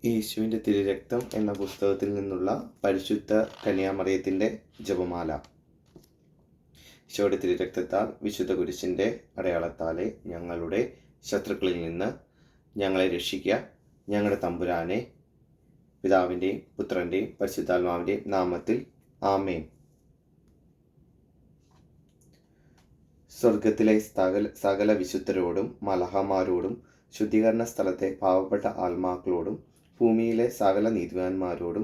യേശുവിൻ്റെ തിരുരക്തം എന്ന പുസ്തകത്തിൽ നിന്നുള്ള പരിശുദ്ധ കന്യാമറിയത്തിൻ്റെ ജപമാല. ഈശോയുടെ തിരുരക്തത്താൽ വിശുദ്ധ കുരിശിൻ്റെ അടയാളത്താലെ ഞങ്ങളുടെ ശത്രുക്കളിൽ നിന്ന് ഞങ്ങളെ രക്ഷിക്കുക. ഞങ്ങളുടെ തമ്പുരാനെ, പിതാവിൻ്റെയും പുത്രൻ്റെയും പരിശുദ്ധാത്മാവിൻ്റെയും നാമത്തിൽ ആമേൻ. സ്വർഗത്തിലെ സകല വിശുദ്ധരോടും മലഹമാരോടും ശുദ്ധീകരണ സ്ഥലത്തെ പാവപ്പെട്ട ആത്മാക്കളോടും ഭൂമിയിലെ സകല നീതിമാന്മാരോടും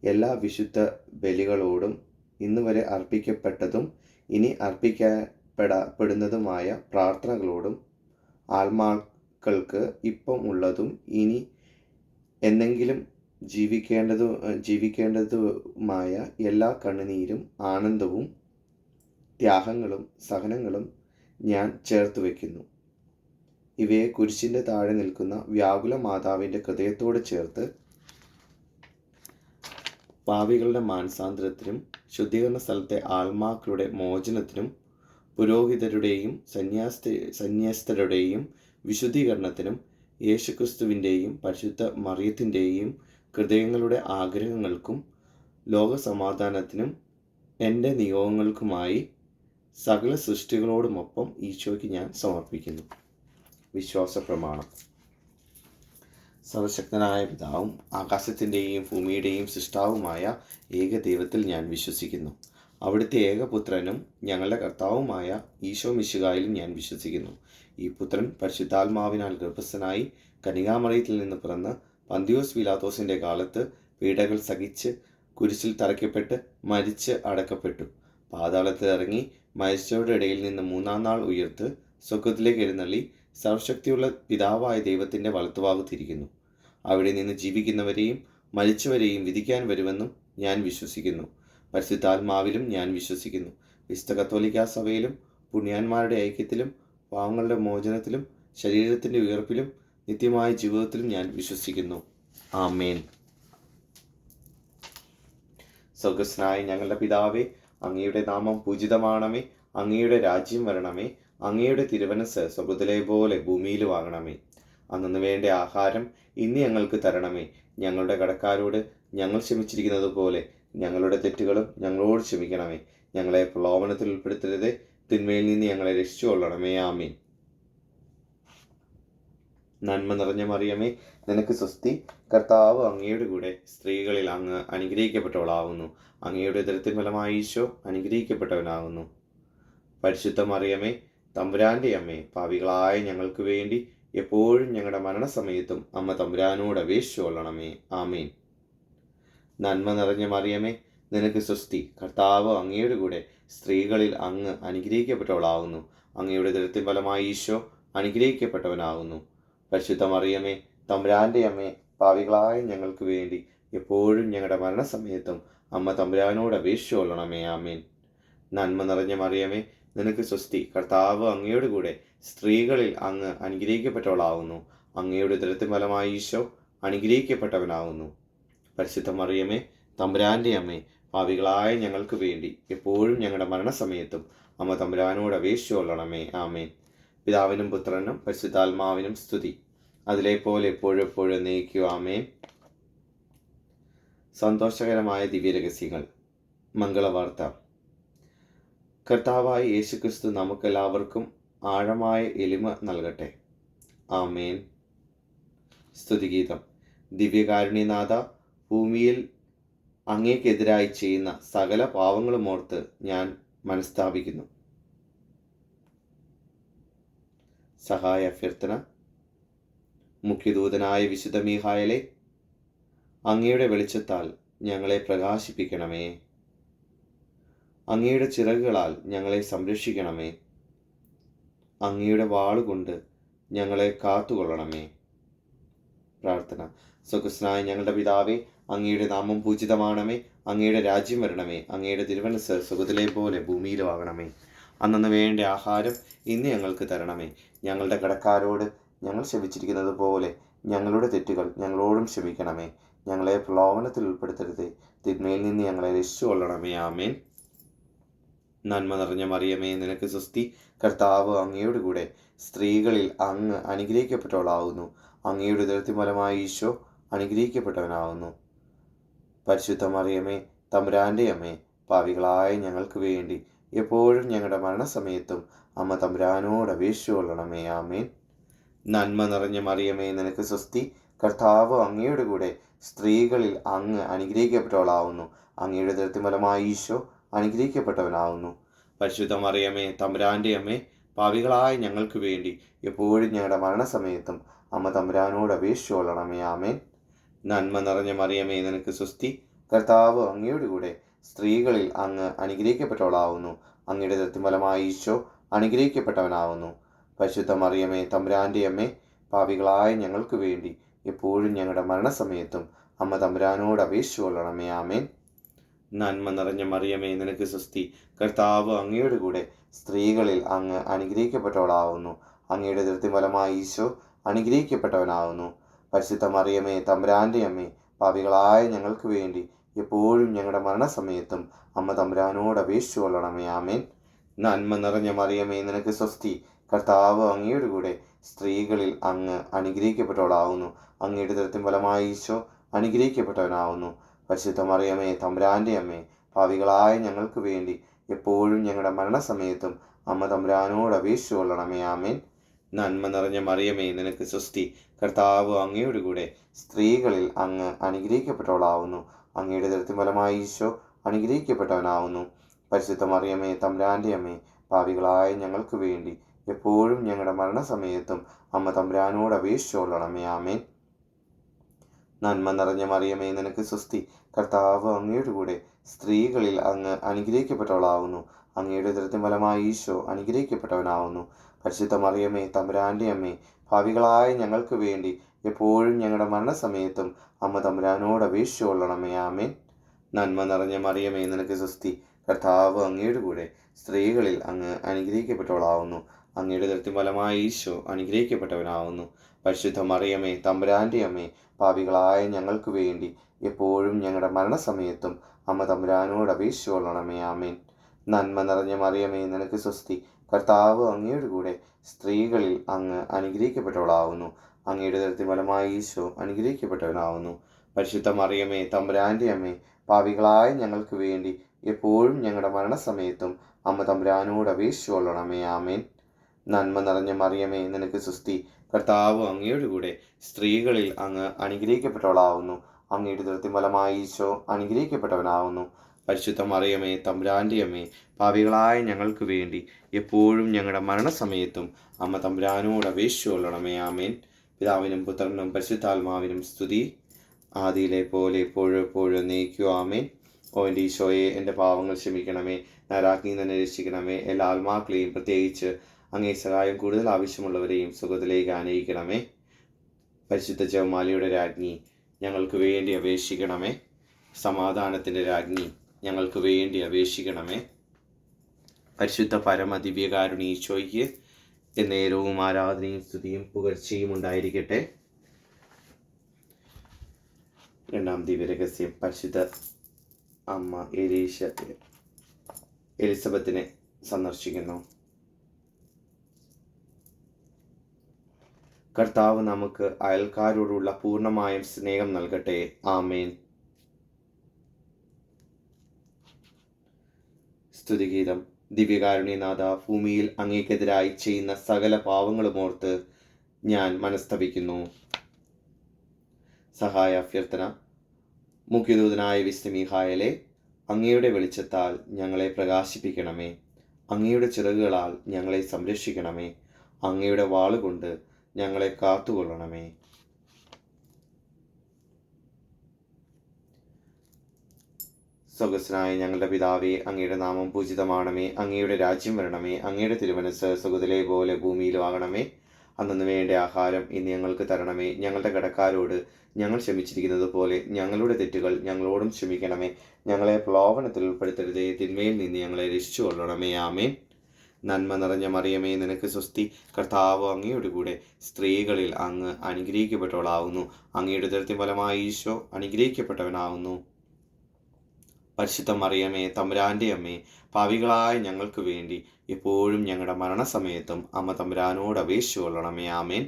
എല്ലാ വിശുദ്ധ ബലികളോടും ഇന്നുവരെ അർപ്പിക്കപ്പെട്ടതും ഇനി അർപ്പിക്കപ്പെടുന്നതുമായ പ്രാർത്ഥനകളോടും ആത്മാക്കൾക്ക് ഇപ്പം ഉള്ളതും ഇനി എന്നെങ്കിലും ജീവിക്കേണ്ടതുമായ എല്ലാ കണ്ണുനീരും ആനന്ദവും ത്യാഗങ്ങളും സഹനങ്ങളും ഞാൻ ചേർത്ത് വയ്ക്കുന്നു. ഇവയെ കുരിശിൻ്റെ താഴെ നിൽക്കുന്ന വ്യാകുല മാതാവിൻ്റെ ഹൃദയത്തോട് ചേർത്ത് പാപികളുടെ മാനസാന്തരത്തിനും ശുദ്ധീകരണ സ്ഥലത്തെ ആത്മാക്കളുടെ മോചനത്തിനും പുരോഹിതരുടെയും സന്യസ്തരുടെയും വിശുദ്ധീകരണത്തിനും യേശുക്രിസ്തുവിൻ്റെയും പരിശുദ്ധ മറിയത്തിൻ്റെയും ഹൃദയങ്ങളുടെ ആഗ്രഹങ്ങൾക്കും ലോകസമാധാനത്തിനും എൻ്റെ നിയോഗങ്ങൾക്കുമായി സകല സൃഷ്ടികളോടുമൊപ്പം ഈശോയ്ക്ക് ഞാൻ സമർപ്പിക്കുന്നു. വിശ്വാസ പ്രമാണം. സർവശക്തനായ പിതാവും ആകാശത്തിൻ്റെയും ഭൂമിയുടെയും സൃഷ്ടാവുമായ ഏക ദൈവത്തിൽ ഞാൻ വിശ്വസിക്കുന്നു. അവിടുത്തെ ഏകപുത്രനും ഞങ്ങളുടെ കർത്താവുമായ ഈശോ മിശിഹായിലും ഞാൻ വിശ്വസിക്കുന്നു. ഈ പുത്രൻ പരിശുദ്ധാത്മാവിനാൽ ഗർഭസ്ഥനായി കന്യകാമറിയത്തിൽ നിന്ന് പിറന്ന് പന്തിയോസ് പീലാത്തോസിൻ്റെ കാലത്ത് പീഡകൾ സഹിച്ച് കുരിശിൽ തറയ്ക്കപ്പെട്ട് മരിച്ച് അടക്കപ്പെട്ടു. പാതാളത്തിൽ ഇറങ്ങി മരിച്ചവരുടെ ഇടയിൽ നിന്ന് മൂന്നാം നാൾ ഉയർത്ത് സ്വർഗ്ഗത്തിലേക്ക് എഴുന്നള്ളി സർവശക്തിയുള്ള പിതാവായ ദൈവത്തിൻ്റെ വലത്തുഭാഗത്തിരിക്കുന്നു. അവിടെ നിന്ന് ജീവിക്കുന്നവരെയും മരിച്ചവരെയും വിധിക്കാൻ വരുമെന്നും ഞാൻ വിശ്വസിക്കുന്നു. പരിശുദ്ധാത്മാവിലും ഞാൻ വിശ്വസിക്കുന്നു. വിശുദ്ധ കത്തോലിക്കാ സഭയിലും പുണ്യാന്മാരുടെ ഐക്യത്തിലും പാവങ്ങളുടെ മോചനത്തിലും ശരീരത്തിൻ്റെ ഉയർപ്പിലും നിത്യമായ ജീവിതത്തിലും ഞാൻ വിശ്വസിക്കുന്നു. ആമേൻ. സ്വർഗ്ഗസ്ഥനായ ഞങ്ങളുടെ പിതാവേ, അങ്ങയുടെ നാമം പൂജിതമാണമേ. അങ്ങയുടെ രാജ്യം വരണമേ. അങ്ങയുടെ തിരുമനസ്സ് സ്വർഗ്ഗത്തിലെ പോലെ ഭൂമിയിലും ആകണമേ. അന്നു വേണ്ട ആഹാരം ഇന്ന് ഞങ്ങൾക്ക് തരണമേ. ഞങ്ങളുടെ കടക്കാരോട് ഞങ്ങൾ ക്ഷമിച്ചിരിക്കുന്നത് പോലെ ഞങ്ങളുടെ തെറ്റുകളും ഞങ്ങളോട് ക്ഷമിക്കണമേ. ഞങ്ങളെ പ്രലോഭനത്തിൽ ഉൾപ്പെടുത്തരുതേ, തിന്മയിൽ നിന്ന് ഞങ്ങളെ രക്ഷിച്ചുകൊള്ളണമേ. ആമീൻ. നന്മ നിറഞ്ഞ മറിയമേ, നിനക്ക് സ്വസ്തി. കർത്താവ് അങ്ങയുടെ കൂടെ സ്ത്രീകളിൽ അങ്ങ് അനുഗ്രഹിക്കപ്പെട്ടവളാകുന്നു. അങ്ങയുടെ ഉദരത്തിൻ ഫലമായി ഈശോ അനുഗ്രഹിക്കപ്പെട്ടവനാകുന്നു. പരിശുദ്ധ മറിയമേ, തമ്പുരാൻ്റെ അമ്മേ, പാപികളായ ഞങ്ങൾക്ക് വേണ്ടി എപ്പോഴും ഞങ്ങളുടെ മരണസമയത്തും അമ്മ തമ്പുരാനോട് അപേക്ഷിച്ചു കൊള്ളണമേ. ആമേൻ. നന്മ നിറഞ്ഞ മറിയമേ, നിനക്ക് സ്വസ്തി. കർത്താവ് അങ്ങയുടെ കൂടെ സ്ത്രീകളിൽ അങ്ങ് അനുഗ്രഹിക്കപ്പെട്ടവളാകുന്നു. അങ്ങയുടെ ഉദരത്തിൻ ഫലമായി ഈശോ അനുഗ്രഹിക്കപ്പെട്ടവനാകുന്നു. പരിശുദ്ധ മറിയമേ, തമ്പുരാൻ്റെ അമ്മേ, പാപികളായ ഞങ്ങൾക്ക് വേണ്ടി എപ്പോഴും ഞങ്ങളുടെ മരണസമയത്തും അമ്മ തമ്പുരാനോട് അപേക്ഷിച്ചു കൊള്ളണമേ. ആമേൻ. നന്മ നിറഞ്ഞ മറിയമേ, നിനക്ക് സ്വസ്തി. കർത്താവ് അങ്ങയുടെ കൂടെ സ്ത്രീകളിൽ അങ്ങ് അനുഗ്രഹിക്കപ്പെട്ടവളാകുന്നു. അങ്ങയുടെ ഉദരത്തിൻ ഫലമായി ഈശോ അനുഗ്രഹിക്കപ്പെട്ടവനാകുന്നു. പരിശുദ്ധ മറിയമേ, തമ്പുരാൻ്റെ അമ്മേ, പാപികളായ ഞങ്ങൾക്ക് വേണ്ടി എപ്പോഴും ഞങ്ങളുടെ മരണസമയത്തും അമ്മ തമ്പുരാനോട് അപേക്ഷിച്ചു കൊള്ളണമേ. ആമേൻ. പിതാവിനും പുത്രനും പരിശുദ്ധാത്മാവിനും സ്തുതി, അതിലെ പോലെ എപ്പോഴും എപ്പോഴും എന്നേക്കും. ആമേൻ. സന്തോഷകരമായ ദിവ്യരഹസ്യങ്ങൾ. മംഗളവാർത്ത. കർത്താവായ യേശുക്രിസ്തു നമുക്കെല്ലാവർക്കും ആഴമായ എളിമ നൽകട്ടെ. ആമേൻ. സ്തുതിഗീതം. ദിവ്യകാരുണ്യനാഥ, ഭൂമിയിൽ അങ്ങേക്കെതിരായി ചെയ്യുന്ന സകല പാവങ്ങളുമോർത്ത് ഞാൻ മനസ്താപിക്കുന്നു. സഹായ അഭ്യർത്ഥന. മുഖ്യദൂതനായ വിശുദ്ധ മീഖായേലേ, അങ്ങയുടെ വെളിച്ചത്താൽ ഞങ്ങളെ പ്രകാശിപ്പിക്കണമേ. അങ്ങയുടെ ചിറകുകളാൽ ഞങ്ങളെ സംരക്ഷിക്കണമേ. അങ്ങയുടെ വാളുകൊണ്ട് ഞങ്ങളെ കാത്തുകൊള്ളണമേ. പ്രാർത്ഥന. സ്വർഗ്ഗസ്ഥനായ ഞങ്ങളുടെ പിതാവേ, അങ്ങയുടെ നാമം പൂജിതമാണമേ. അങ്ങയുടെ രാജ്യം വരണമേ. അങ്ങയുടെ തിരുമനസ്സ് സ്വർഗ്ഗത്തിലെ പോലെ ഭൂമിയിലും ആകണമേ. അന്നു വേണ്ട ആഹാരം ഇന്ന് ഞങ്ങൾക്ക് തരണമേ. ഞങ്ങളുടെ കടക്കാരോട് ഞങ്ങൾ ക്ഷമിച്ചിരിക്കുന്നത് പോലെ ഞങ്ങളുടെ തെറ്റുകൾ ഞങ്ങളോടും ക്ഷമിക്കണമേ. ഞങ്ങളെ പ്രലോഭനത്തിൽ ഉൾപ്പെടുത്തരുതേ, തിന്മയിൽ നിന്ന് ഞങ്ങളെ രക്ഷിച്ചുകൊള്ളണമേ. ആമേൻ. നന്മ നിറഞ്ഞ മറിയമേ, നിനക്ക് സ്വസ്തി. കർത്താവ് അങ്ങയുടെ കൂടെ സ്ത്രീകളിൽ അങ്ങ് അനുഗ്രഹിക്കപ്പെട്ടവളാകുന്നു. അങ്ങയുടെ ഉദരത്തിൻ ഫലമായി ഈശോ അനുഗ്രഹിക്കപ്പെട്ടവനാവുന്നു. പരിശുദ്ധ മറിയമേ തമ്പുരാൻ്റെ അമ്മേ, പാപികളായ ഞങ്ങൾക്ക് വേണ്ടി എപ്പോഴും ഞങ്ങളുടെ മരണസമയത്തും അമ്മ തമ്പുരാനോട് അപേക്ഷിച്ചുകൊള്ളണമേ. ആമേൻ. നന്മ നിറഞ്ഞ മറിയമേ, നിനക്ക് സ്വസ്തി. കർത്താവ് അങ്ങയുടെ കൂടെ സ്ത്രീകളിൽ അങ്ങ് അനുഗ്രഹിക്കപ്പെട്ടവളാവുന്നു. അങ്ങയുടെ ഉദരത്തിൻ ഫലമായി ഈശോ അനുഗ്രഹിക്കപ്പെട്ടവനാവുന്നു. പരിശുദ്ധ മറിയമേ തമ്പുരാൻ്റെ അമ്മേ, പാപികളായ ഞങ്ങൾക്ക് വേണ്ടി എപ്പോഴും ഞങ്ങളുടെ മരണസമയത്തും അമ്മ തമ്പുരാനോട് അപേക്ഷിച്ചുകൊള്ളണമേ. ആമേൻ. നന്മ നിറഞ്ഞ മറിയമേ, നിനക്ക് സ്വസ്തി. കർത്താവ് അങ്ങയുടെ കൂടെ സ്ത്രീകളിൽ അങ്ങ് അനുഗ്രഹിക്കപ്പെട്ടവളാവുന്നു. അങ്ങയുടെ ഉദരത്തിൻ ഫലമായി ഈശോ അനുഗ്രഹിക്കപ്പെട്ടവനാവുന്നു. പരിശുദ്ധ മറിയമേ തമ്പുരാൻ്റെ അമ്മേ, പാപികളായ ഞങ്ങൾക്ക് വേണ്ടി എപ്പോഴും ഞങ്ങളുടെ മരണസമയത്തും അമ്മ തമ്പുരാനോട് അപേക്ഷിച്ചുകൊള്ളണമേ. ആമേൻ. നന്മ നിറഞ്ഞ മറിയമേ, നിനക്ക് സ്വസ്തി. കർത്താവ് അങ്ങയുടെ കൂടെ സ്ത്രീകളിൽ അങ്ങ് അനുഗ്രഹിക്കപ്പെട്ടവളാവുന്നു. അങ്ങയുടെ ഉദരത്തിൻ ഫലമായി ഈശോ അനുഗ്രഹിക്കപ്പെട്ടവനാവുന്നു. പരിശുദ്ധ മറിയമേ തമ്പുരാൻ്റെ അമ്മേ, പാപികളായ ഞങ്ങൾക്ക് വേണ്ടി എപ്പോഴും ഞങ്ങളുടെ മരണസമയത്തും അമ്മ തമ്പുരാനോട് അപേക്ഷിച്ചുകൊള്ളണമേ. ആമേൻ. നന്മ നിറഞ്ഞ മറിയമേ, നിനക്ക് സ്വസ്തി. കർത്താവ് അങ്ങയുടെ കൂടെ സ്ത്രീകളിൽ അങ്ങ് അനുഗ്രഹിക്കപ്പെട്ടവളാവുന്നു. അങ്ങയുടെ ഉദരത്തിൻ ഫലമായി ഈശോ അനുഗ്രഹിക്കപ്പെട്ടവനാവുന്നു. പരിശുദ്ധ മറിയമേ തമ്പുരാൻ്റെ അമ്മേ, പാപികളായ ഞങ്ങൾക്ക് വേണ്ടി എപ്പോഴും ഞങ്ങളുടെ മരണസമയത്തും അമ്മ തമ്പുരാനോട് അപേക്ഷിച്ചുകൊള്ളണമേ. ആമേൻ. നന്മ നിറഞ്ഞ മറിയമേ, നിനക്ക് സ്വസ്തി. കർത്താവ് അങ്ങയുടെ കൂടെ സ്ത്രീകളിൽ അങ്ങ് അനുഗ്രഹിക്കപ്പെട്ടവളാവുന്നു. അങ്ങയുടെ ഉദരത്തിൻ ഫലമായി ഈശോ അനുഗ്രഹിക്കപ്പെട്ടവനാവുന്നു. പരിശുദ്ധ മറിയമേ തമ്പുരാൻ്റെ അമ്മേ, പാപികളായ ഞങ്ങൾക്ക് വേണ്ടി എപ്പോഴും ഞങ്ങളുടെ മരണസമയത്തും അമ്മ തമ്പുരാനോട് അപേക്ഷിച്ചുകൊള്ളണമേ. ആമേൻ. നന്മ നിറഞ്ഞ മറിയമേ, നിനക്ക് സ്വസ്തി. കർത്താവ് അങ്ങയുടെ കൂടെ സ്ത്രീകളിൽ അങ്ങ് അനുഗ്രഹിക്കപ്പെട്ടവളാവുന്നു. അങ്ങയുടെ ഉദരത്തിൻ ഫലമായി ഈശോ അനുഗ്രഹിക്കപ്പെട്ടവനാവുന്നു. പരിശുദ്ധ മറിയമേ തമ്പുരാൻ്റെ അമ്മേ, പാപികളായ ഞങ്ങൾക്ക് വേണ്ടി എപ്പോഴും ഞങ്ങളുടെ മരണസമയത്തും അമ്മ തമ്പുരാനോട് അപേക്ഷിച്ചുകൊള്ളണമേ. ആമേൻ. നന്മ നിറഞ്ഞ മറിയമേ, നിനക്ക് സ്വസ്തി. കർത്താവ് അങ്ങയുടെ കൂടെ സ്ത്രീകളിൽ അങ്ങ് അനുഗ്രഹിക്കപ്പെട്ടവളാവുന്നു. അങ്ങയുടെ ഉദരത്തിൻ ഫലമായി ഈശോ അനുഗ്രഹിക്കപ്പെട്ടവനാവുന്നു. പരിശുദ്ധ മറിയമേ തമ്പുരാൻ്റെ അമ്മേ, പാപികളായ ഞങ്ങൾക്ക് വേണ്ടി എപ്പോഴും ഞങ്ങളുടെ മരണസമയത്തും അമ്മ തമ്പുരാനോട് അപേക്ഷിച്ചുകൊള്ളണമേ. ആമേൻ. നന്മ നിറഞ്ഞ മറിയമേ, നിനക്ക് സ്വസ്തി. കർത്താവ് അങ്ങയുടെ കൂടെ സ്ത്രീകളിൽ അങ്ങ് അനുഗ്രഹിക്കപ്പെട്ടവളാവുന്നു. അങ്ങയുടെ ഉദരത്തിൻ ഫലമായി ഈശോ അനുഗ്രഹിക്കപ്പെട്ടവനാവുന്നു. പരിശുദ്ധ മറിയമേ തമ്പുരാൻ്റെ അമ്മേ, പാപികളായ ഞങ്ങൾക്ക് വേണ്ടി എപ്പോഴും ഞങ്ങളുടെ മരണസമയത്തും അമ്മ തമ്പുരാനോട് അപേക്ഷിച്ചുകൊള്ളണമേ. ആമേൻ. നന്മ നിറഞ്ഞ മറിയമേ, നിനക്ക് സ്വസ്തി. കർത്താവ് അങ്ങയുടെ കൂടെ സ്ത്രീകളിൽ അങ്ങ് അനുഗ്രഹിക്കപ്പെട്ടവളാവുന്നു. അങ്ങയുടെ ഉദരത്തിൻ ഫലമായി ഈശോ അനുഗ്രഹിക്കപ്പെട്ടവനാവുന്നു. പരിശുദ്ധ മറിയമേ തമ്പുരാൻ്റെ അമ്മേ, പാപികളായ ഞങ്ങൾക്ക് വേണ്ടി എപ്പോഴും ഞങ്ങളുടെ മരണസമയത്തും അമ്മ തമ്പുരാനോട് അപേക്ഷിച്ചുകൊള്ളണമേ. ആമേൻ. പിതാവിനും പുത്രനും പരിശുദ്ധാത്മാവിനും സ്തുതി. ആദിയിലെ പോലെ എപ്പോഴും എപ്പോഴും നയിക്കൂ. ആമേൻ. ഓ എൻ്റെ ഈശോയെ, എൻ്റെ പാവങ്ങൾ ക്ഷമിക്കണമേ, നരാഗ്നിയിൽ നിന്ന് രക്ഷിക്കണമേ. എല്ലാ ആത്മാക്കളെയും, പ്രത്യേകിച്ച് അങ്ങേ സഹായം കൂടുതൽ ആവശ്യമുള്ളവരെയും സുഖത്തിലേക്ക് ആനയിക്കണമേ. പരിശുദ്ധ ജപമാലയുടെ രാജ്ഞി, ഞങ്ങൾക്ക് വേണ്ടി അപേക്ഷിക്കണമേ. സമാധാനത്തിൻ്റെ രാജ്ഞി, ഞങ്ങൾക്ക് വേണ്ടി അപേക്ഷിക്കണമേ. പരിശുദ്ധ പരമ ദിവ്യകാരുണ്യ ഈശോയ്ക്ക് എന്നേരവും ആരാധനയും സ്തുതിയും പുകഴ്ചയും ഉണ്ടായിരിക്കട്ടെ. രണ്ടാം ദിവ്യരഹസ്യം, പരിശുദ്ധ അമ്മ എലിസബത്തിനെ സന്ദർശിക്കുന്നു. കർത്താവ് നമുക്ക് അയൽക്കാരോടുള്ള പൂർണ്ണമായും സ്നേഹം നൽകട്ടെ. ആമേൻ. സ്തുതിഗീതം. ദിവ്യകാരുണ്യനാഥ, ഭൂമിയിൽ അങ്ങേക്കെതിരായി ചെയ്യുന്ന സകല പാവങ്ങളും ഓർത്ത് ഞാൻ മനസ്തപിക്കുന്നു. സഹായ അഭ്യർത്ഥന. മുഖ്യദൂതനായ വിശുദ്ധ മീഖായേലേ, അങ്ങയുടെ വെളിച്ചത്താൽ ഞങ്ങളെ പ്രകാശിപ്പിക്കണമേ. അങ്ങയുടെ ചിറകുകളാൽ ഞങ്ങളെ സംരക്ഷിക്കണമേ. അങ്ങയുടെ വാളുകൊണ്ട് ഞങ്ങളെ കാത്തുകൊള്ളണമേ. സ്വർഗ്ഗസ്ഥനായ ഞങ്ങളുടെ പിതാവേ, അങ്ങയുടെ നാമം പൂജിതമാണമേ. അങ്ങയുടെ രാജ്യം വരണമേ. അങ്ങയുടെ തിരുമനസ്സ് സ്വർഗ്ഗത്തിലെ പോലെ ഭൂമിയിലും ആകണമേ. അന്നു വേണ്ട ആഹാരം ഇന്ന് ഞങ്ങൾക്ക് തരണമേ. ഞങ്ങളുടെ കടക്കാരോട് ഞങ്ങൾ ക്ഷമിച്ചിരിക്കുന്നത് പോലെ ഞങ്ങളുടെ തെറ്റുകൾ ഞങ്ങളോടും ക്ഷമിക്കണമേ. ഞങ്ങളെ പ്രലോഭനത്തിൽ ഉൾപ്പെടുത്തരുതേ, തിന്മയിൽ നിന്ന് ഞങ്ങളെ രക്ഷിച്ചു കൊള്ളണമേ. ആമേൻ. നന്മ നിറഞ്ഞ മറിയമേ, നിനക്ക് സ്വസ്തി. കർത്താവ് അങ്ങയുടെ കൂടെ സ്ത്രീകളിൽ അങ്ങ് അനുഗ്രഹിക്കപ്പെട്ടവളാവുന്നു. അങ്ങയുടെ ഉദരത്തിൻ ഫലമായി ഈശോ അനുഗ്രഹിക്കപ്പെട്ടവനാവുന്നു. പരിശുദ്ധ മറിയമേ തമ്പുരാൻ്റെ അമ്മേ, പാപികളായ ഞങ്ങൾക്ക് വേണ്ടി എപ്പോഴും ഞങ്ങളുടെ മരണസമയത്തും അമ്മ തമ്പുരാനോട് അപേക്ഷിച്ചു കൊള്ളണമേ. ആമേൻ.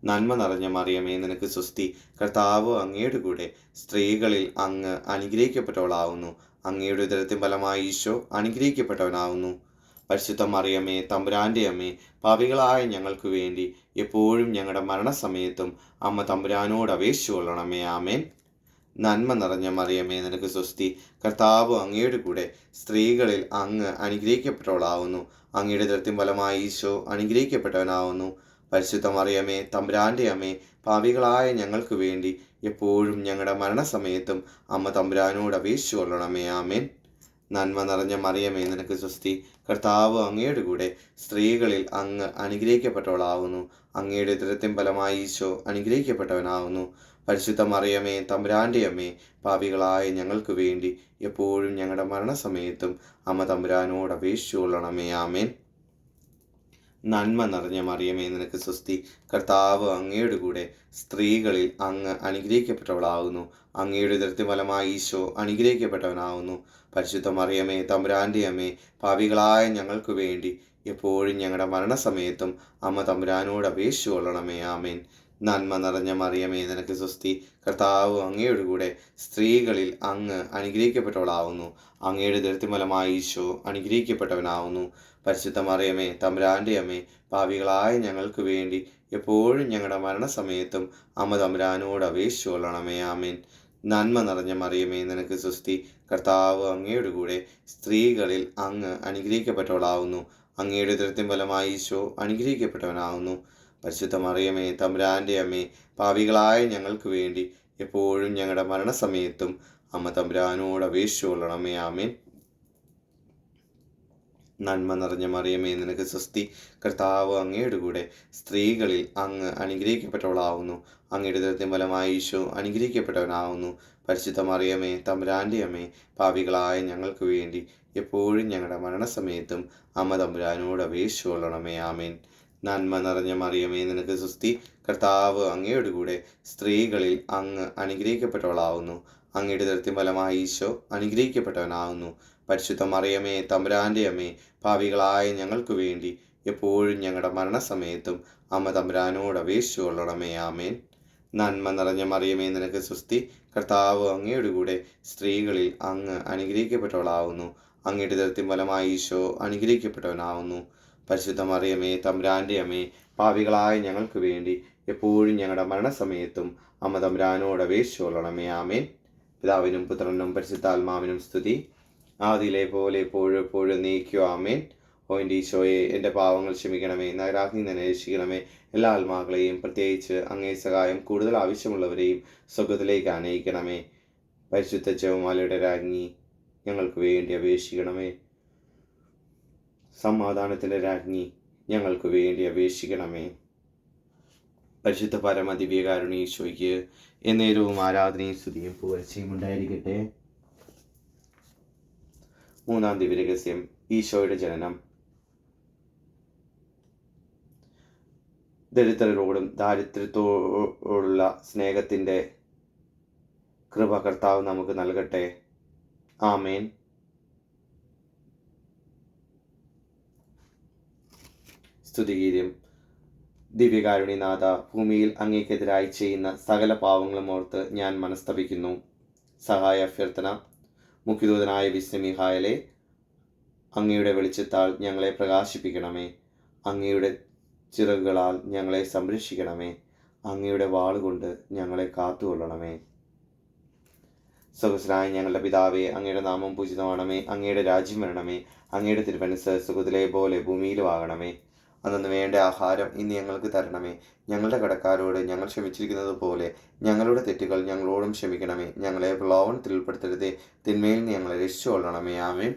നന്മ നിറഞ്ഞ മറിയമേ, നിനക്ക് സ്വസ്തി. കർത്താവ് അങ്ങയുടെ കൂടെ, സ്ത്രീകളിൽ അങ്ങ് അനുഗ്രഹിക്കപ്പെട്ടവളാവുന്നു. അങ്ങയുടെ ഉദരത്തിൻ ഫലമായി ഈശോ അനുഗ്രഹിക്കപ്പെട്ടവനാവുന്നു. പരിശുദ്ധ മറിയമേ, തമ്പുരാന്റെ അമ്മേ, പാപികളായ ഞങ്ങൾക്ക് വേണ്ടി എപ്പോഴും ഞങ്ങളുടെ മരണസമയത്തും അമ്മ തമ്പുരാനോട് അപേക്ഷിച്ചു കൊള്ളണമേ. ആമേൻ. നന്മ നിറഞ്ഞ മറിയമേ, നിനക്ക് സ്വസ്തി. കർത്താവ് അങ്ങയുടെ കൂടെ, സ്ത്രീകളിൽ അങ്ങ് അനുഗ്രഹിക്കപ്പെട്ടവളാവുന്നു. അങ്ങയുടെ ഉദരത്തിൻ ഫലമായി ഈശോ അനുഗ്രഹിക്കപ്പെട്ടവനാവുന്നു. പരിശുദ്ധ മറിയമേ, തമ്പുരാന്റെ അമ്മേ, പാപികളായ ഞങ്ങൾക്ക് വേണ്ടി എപ്പോഴും ഞങ്ങളുടെ മരണസമയത്തും അമ്മ തമ്പുരാനോട് അപേക്ഷിച്ചു കൊള്ളണമേ. ആമേൻ. നന്മ നിറഞ്ഞ മറിയമേ, നിനക്ക് സ്വസ്തി. കർത്താവ് അങ്ങയുടെ കൂടെ, സ്ത്രീകളിൽ അങ്ങ് അനുഗ്രഹിക്കപ്പെട്ടവളാവുന്നു. അങ്ങയുടെ ഉദരത്തിൻ ഫലമായി ഈശോ അനുഗ്രഹിക്കപ്പെട്ടവനാവുന്നു. പരിശുദ്ധ മറിയമേ, തമ്പുരാന്റെ അമ്മേ, പാപികളായ ഞങ്ങൾക്ക് വേണ്ടി എപ്പോഴും ഞങ്ങളുടെ മരണസമയത്തും അമ്മ തമ്പുരാനോട് അപേക്ഷിച്ചു കൊള്ളണമേ. ആമേൻ. നന്മ നിറഞ്ഞ മറിയമേ, നിനക്ക് സ്വസ്തി. കർത്താവ് അങ്ങയുടെ കൂടെ, സ്ത്രീകളിൽ അങ്ങ് അനുഗ്രഹിക്കപ്പെട്ടവളാവുന്നു. അങ്ങയുടെ ഉദരത്തിൻ ഫലമായി ഈശോ അനുഗ്രഹിക്കപ്പെട്ടവനാവുന്നു. പരിശുദ്ധ മറിയമേ, തമ്പുരാന്റെ അമ്മേ, പാപികളായ ഞങ്ങൾക്ക് വേണ്ടി എപ്പോഴും ഞങ്ങളുടെ മരണസമയത്തും അമ്മ തമ്പുരാനോട് അപേക്ഷിച്ചു കൊള്ളണമേ. ആമേൻ. നന്മ നിറഞ്ഞ മറിയമേ, നിനക്ക് സ്വസ്തി. കർത്താവ് അങ്ങയുടെ കൂടെ, സ്ത്രീകളിൽ അങ്ങ് അനുഗ്രഹിക്കപ്പെട്ടവളാവുന്നു. അങ്ങയുടെ ഉദരത്തിൻ ഫലമായി ഈശോ അനുഗ്രഹിക്കപ്പെട്ടവനാവുന്നു. പരിശുദ്ധ മറിയമേ, തമ്പുരാന്റെ അമ്മേ, പാപികളായ ഞങ്ങൾക്ക് വേണ്ടി എപ്പോഴും ഞങ്ങളുടെ മരണസമയത്തും അമ്മ തമ്പുരാനോട് അപേക്ഷിച്ചു കൊള്ളണമേ. ആമേൻ. നന്മ നിറഞ്ഞ മറിയമേ, നിനക്ക് സ്വസ്തി. കർത്താവ് അങ്ങയുടെ കൂടെ, സ്ത്രീകളിൽ അങ്ങ് അനുഗ്രഹിക്കപ്പെട്ടവളാവുന്നു. അങ്ങയുടെ ഉദരത്തിൻ ഫലമായി ഈശോ അനുഗ്രഹിക്കപ്പെട്ടവനാവുന്നു. പരിശുദ്ധ മറിയമേ, തമ്പുരാന്റെ അമ്മേ, പാപികളായ ഞങ്ങൾക്ക് വേണ്ടി എപ്പോഴും ഞങ്ങളുടെ മരണസമയത്തും അമ്മ തമ്പുരാനോട് അപേക്ഷിച്ചു കൊള്ളണമേ. ആമേൻ. നന്മ നിറഞ്ഞ മറിയമേ, നിനക്ക് സ്വസ്തി. കർത്താവ് അങ്ങയുടെ കൂടെ, സ്ത്രീകളിൽ അങ്ങ് അനുഗ്രഹിക്കപ്പെട്ടവളാവുന്നു. അങ്ങയുടെ ഉദരത്തിൻ ഫലമായി ഈശോ അനുഗ്രഹിക്കപ്പെട്ടവനാവുന്നു. പരിശുദ്ധ മറിയമേ, തമ്പുരാന്റെ അമ്മേ, പാപികളായ ഞങ്ങൾക്ക് വേണ്ടി എപ്പോഴും ഞങ്ങളുടെ മരണസമയത്തും അമ്മ തമ്പുരാനോട് അപേക്ഷിച്ചു കൊള്ളണമേ. ആമേൻ. നന്മ നിറഞ്ഞ മറിയമേ, നിനക്ക് സ്വസ്തി. കർത്താവ് അങ്ങയുടെ കൂടെ, സ്ത്രീകളിൽ അങ്ങ് അനുഗ്രഹിക്കപ്പെട്ടവളാവുന്നു. അങ്ങയുടെ ഉദരത്തിൻ ഫലമായി ഈശോ അനുഗ്രഹിക്കപ്പെട്ടവനാവുന്നു. പരിശുദ്ധ മറിയമേ, തമ്പുരാന്റെ അമ്മേ, പാപികളായ ഞങ്ങൾക്ക് വേണ്ടി എപ്പോഴും ഞങ്ങളുടെ മരണസമയത്തും അമ്മ തമ്പുരാനോട് അപേക്ഷിച്ചു കൊള്ളണമേ. ആമേൻ. നന്മ നിറഞ്ഞ മറിയമേ, നിനക്ക് സ്വസ്തി. കർത്താവ് അങ്ങയുടെ കൂടെ, സ്ത്രീകളിൽ അങ്ങ് അനുഗ്രഹിക്കപ്പെട്ടവളാവുന്നു. അങ്ങയുടെ ഉദരത്തിൻ ഫലമായി ഈശോ അനുഗ്രഹിക്കപ്പെട്ടവനാവുന്നു. പരിശുദ്ധ മറിയമേ, തമ്പുരാന്റെ അമ്മേ, പാപികളായ ഞങ്ങൾക്ക് വേണ്ടി എപ്പോഴും ഞങ്ങളുടെ മരണസമയത്തും അമ്മ തമ്പുരാനോട് അപേക്ഷിച്ചു കൊള്ളണമേ. ആമേൻ. പിതാവിനും പുത്രനും പരിശുദ്ധാത്മാവിനും സ്തുതി. ആദിയിലെ പോലെ എപ്പോഴും എപ്പോഴും നീക്കോ. ആമേൻ. ഓ എൻ്റെ ഈശോയെ, എൻ്റെ പാവങ്ങൾ ക്ഷമിക്കണമേ. നരകാഗ്നി തന്നെ രക്ഷിക്കണമേ. എല്ലാ ആത്മാക്കളെയും, പ്രത്യേകിച്ച് അങ്ങേ സഹായം കൂടുതൽ ആവശ്യമുള്ളവരെയും സ്വർഗ്ഗത്തിലേക്ക് ആനയിക്കണമേ. പരിശുദ്ധ ജപമാലയുടെ രാജ്ഞി, ഞങ്ങൾക്ക് വേണ്ടി അപേക്ഷിക്കണമേ. സമാധാനത്തിൻ്റെ രാജ്ഞി, ഞങ്ങൾക്ക് വേണ്ടി അപേക്ഷിക്കണമേ. പരിശുദ്ധ പരമദിവ്യകാരുണ്യ ഈശോയ്ക്ക് എന്നേരവും ആരാധനയും സ്തുതിയും പുകഴ്ചയും ഉണ്ടായിരിക്കട്ടെ. മൂന്നാം ദിവ്യരഹസ്യം, ഈശോയുടെ ജനനം. ദരിദ്രരോടും ദാരിദ്ര്യത്തോടുള്ള സ്നേഹത്തിൻ്റെ കൃപ കർത്താവ് നമുക്ക് നൽകട്ടെ. ആമേൻ. സ്തുതിഗീതം. ദിവ്യകാരുണ്യനാഥ, ഭൂമിയിൽ അങ്ങേക്കെതിരായി ചെയ്യുന്ന സകല പാവങ്ങളും ഓർത്ത് ഞാൻ മനസ്തപിക്കുന്നു. സഹായ അഭ്യർത്ഥന. മുഖ്യദൂതനായ വിശുദ്ധ മിഖായേലേ, അങ്ങയുടെ വെളിച്ചത്താൽ ഞങ്ങളെ പ്രകാശിപ്പിക്കണമേ. അങ്ങയുടെ ചിറകുകളാൽ ഞങ്ങളെ സംരക്ഷിക്കണമേ. അങ്ങയുടെ വാളുകൊണ്ട് ഞങ്ങളെ കാത്തുകൊള്ളണമേ. സ്വർഗ്ഗസ്ഥനായ ഞങ്ങളുടെ പിതാവേ, അങ്ങയുടെ നാമം പൂജിതമാണമേ. അങ്ങയുടെ രാജ്യം വരണമേ. അങ്ങയുടെ തിരുമനസ്സ് സ്വർഗ്ഗത്തിലെ പോലെ ഭൂമിയിലും ആകണമേ. അന്നു വേണ്ട ആഹാരം ഇന്ന് ഞങ്ങൾക്ക് തരണമേ. ഞങ്ങളുടെ കടക്കാരോട് ഞങ്ങൾ ക്ഷമിച്ചിരിക്കുന്നത് പോലെ ഞങ്ങളുടെ തെറ്റുകൾ ഞങ്ങളോടും ക്ഷമിക്കണമേ. ഞങ്ങളെ പ്രലോഭനത്തിൽ ഉൾപ്പെടുത്തരുതേ, തിന്മയിൽ നിന്ന് ഞങ്ങളെ രക്ഷിച്ചുകൊള്ളണമേ. ആമേൻ.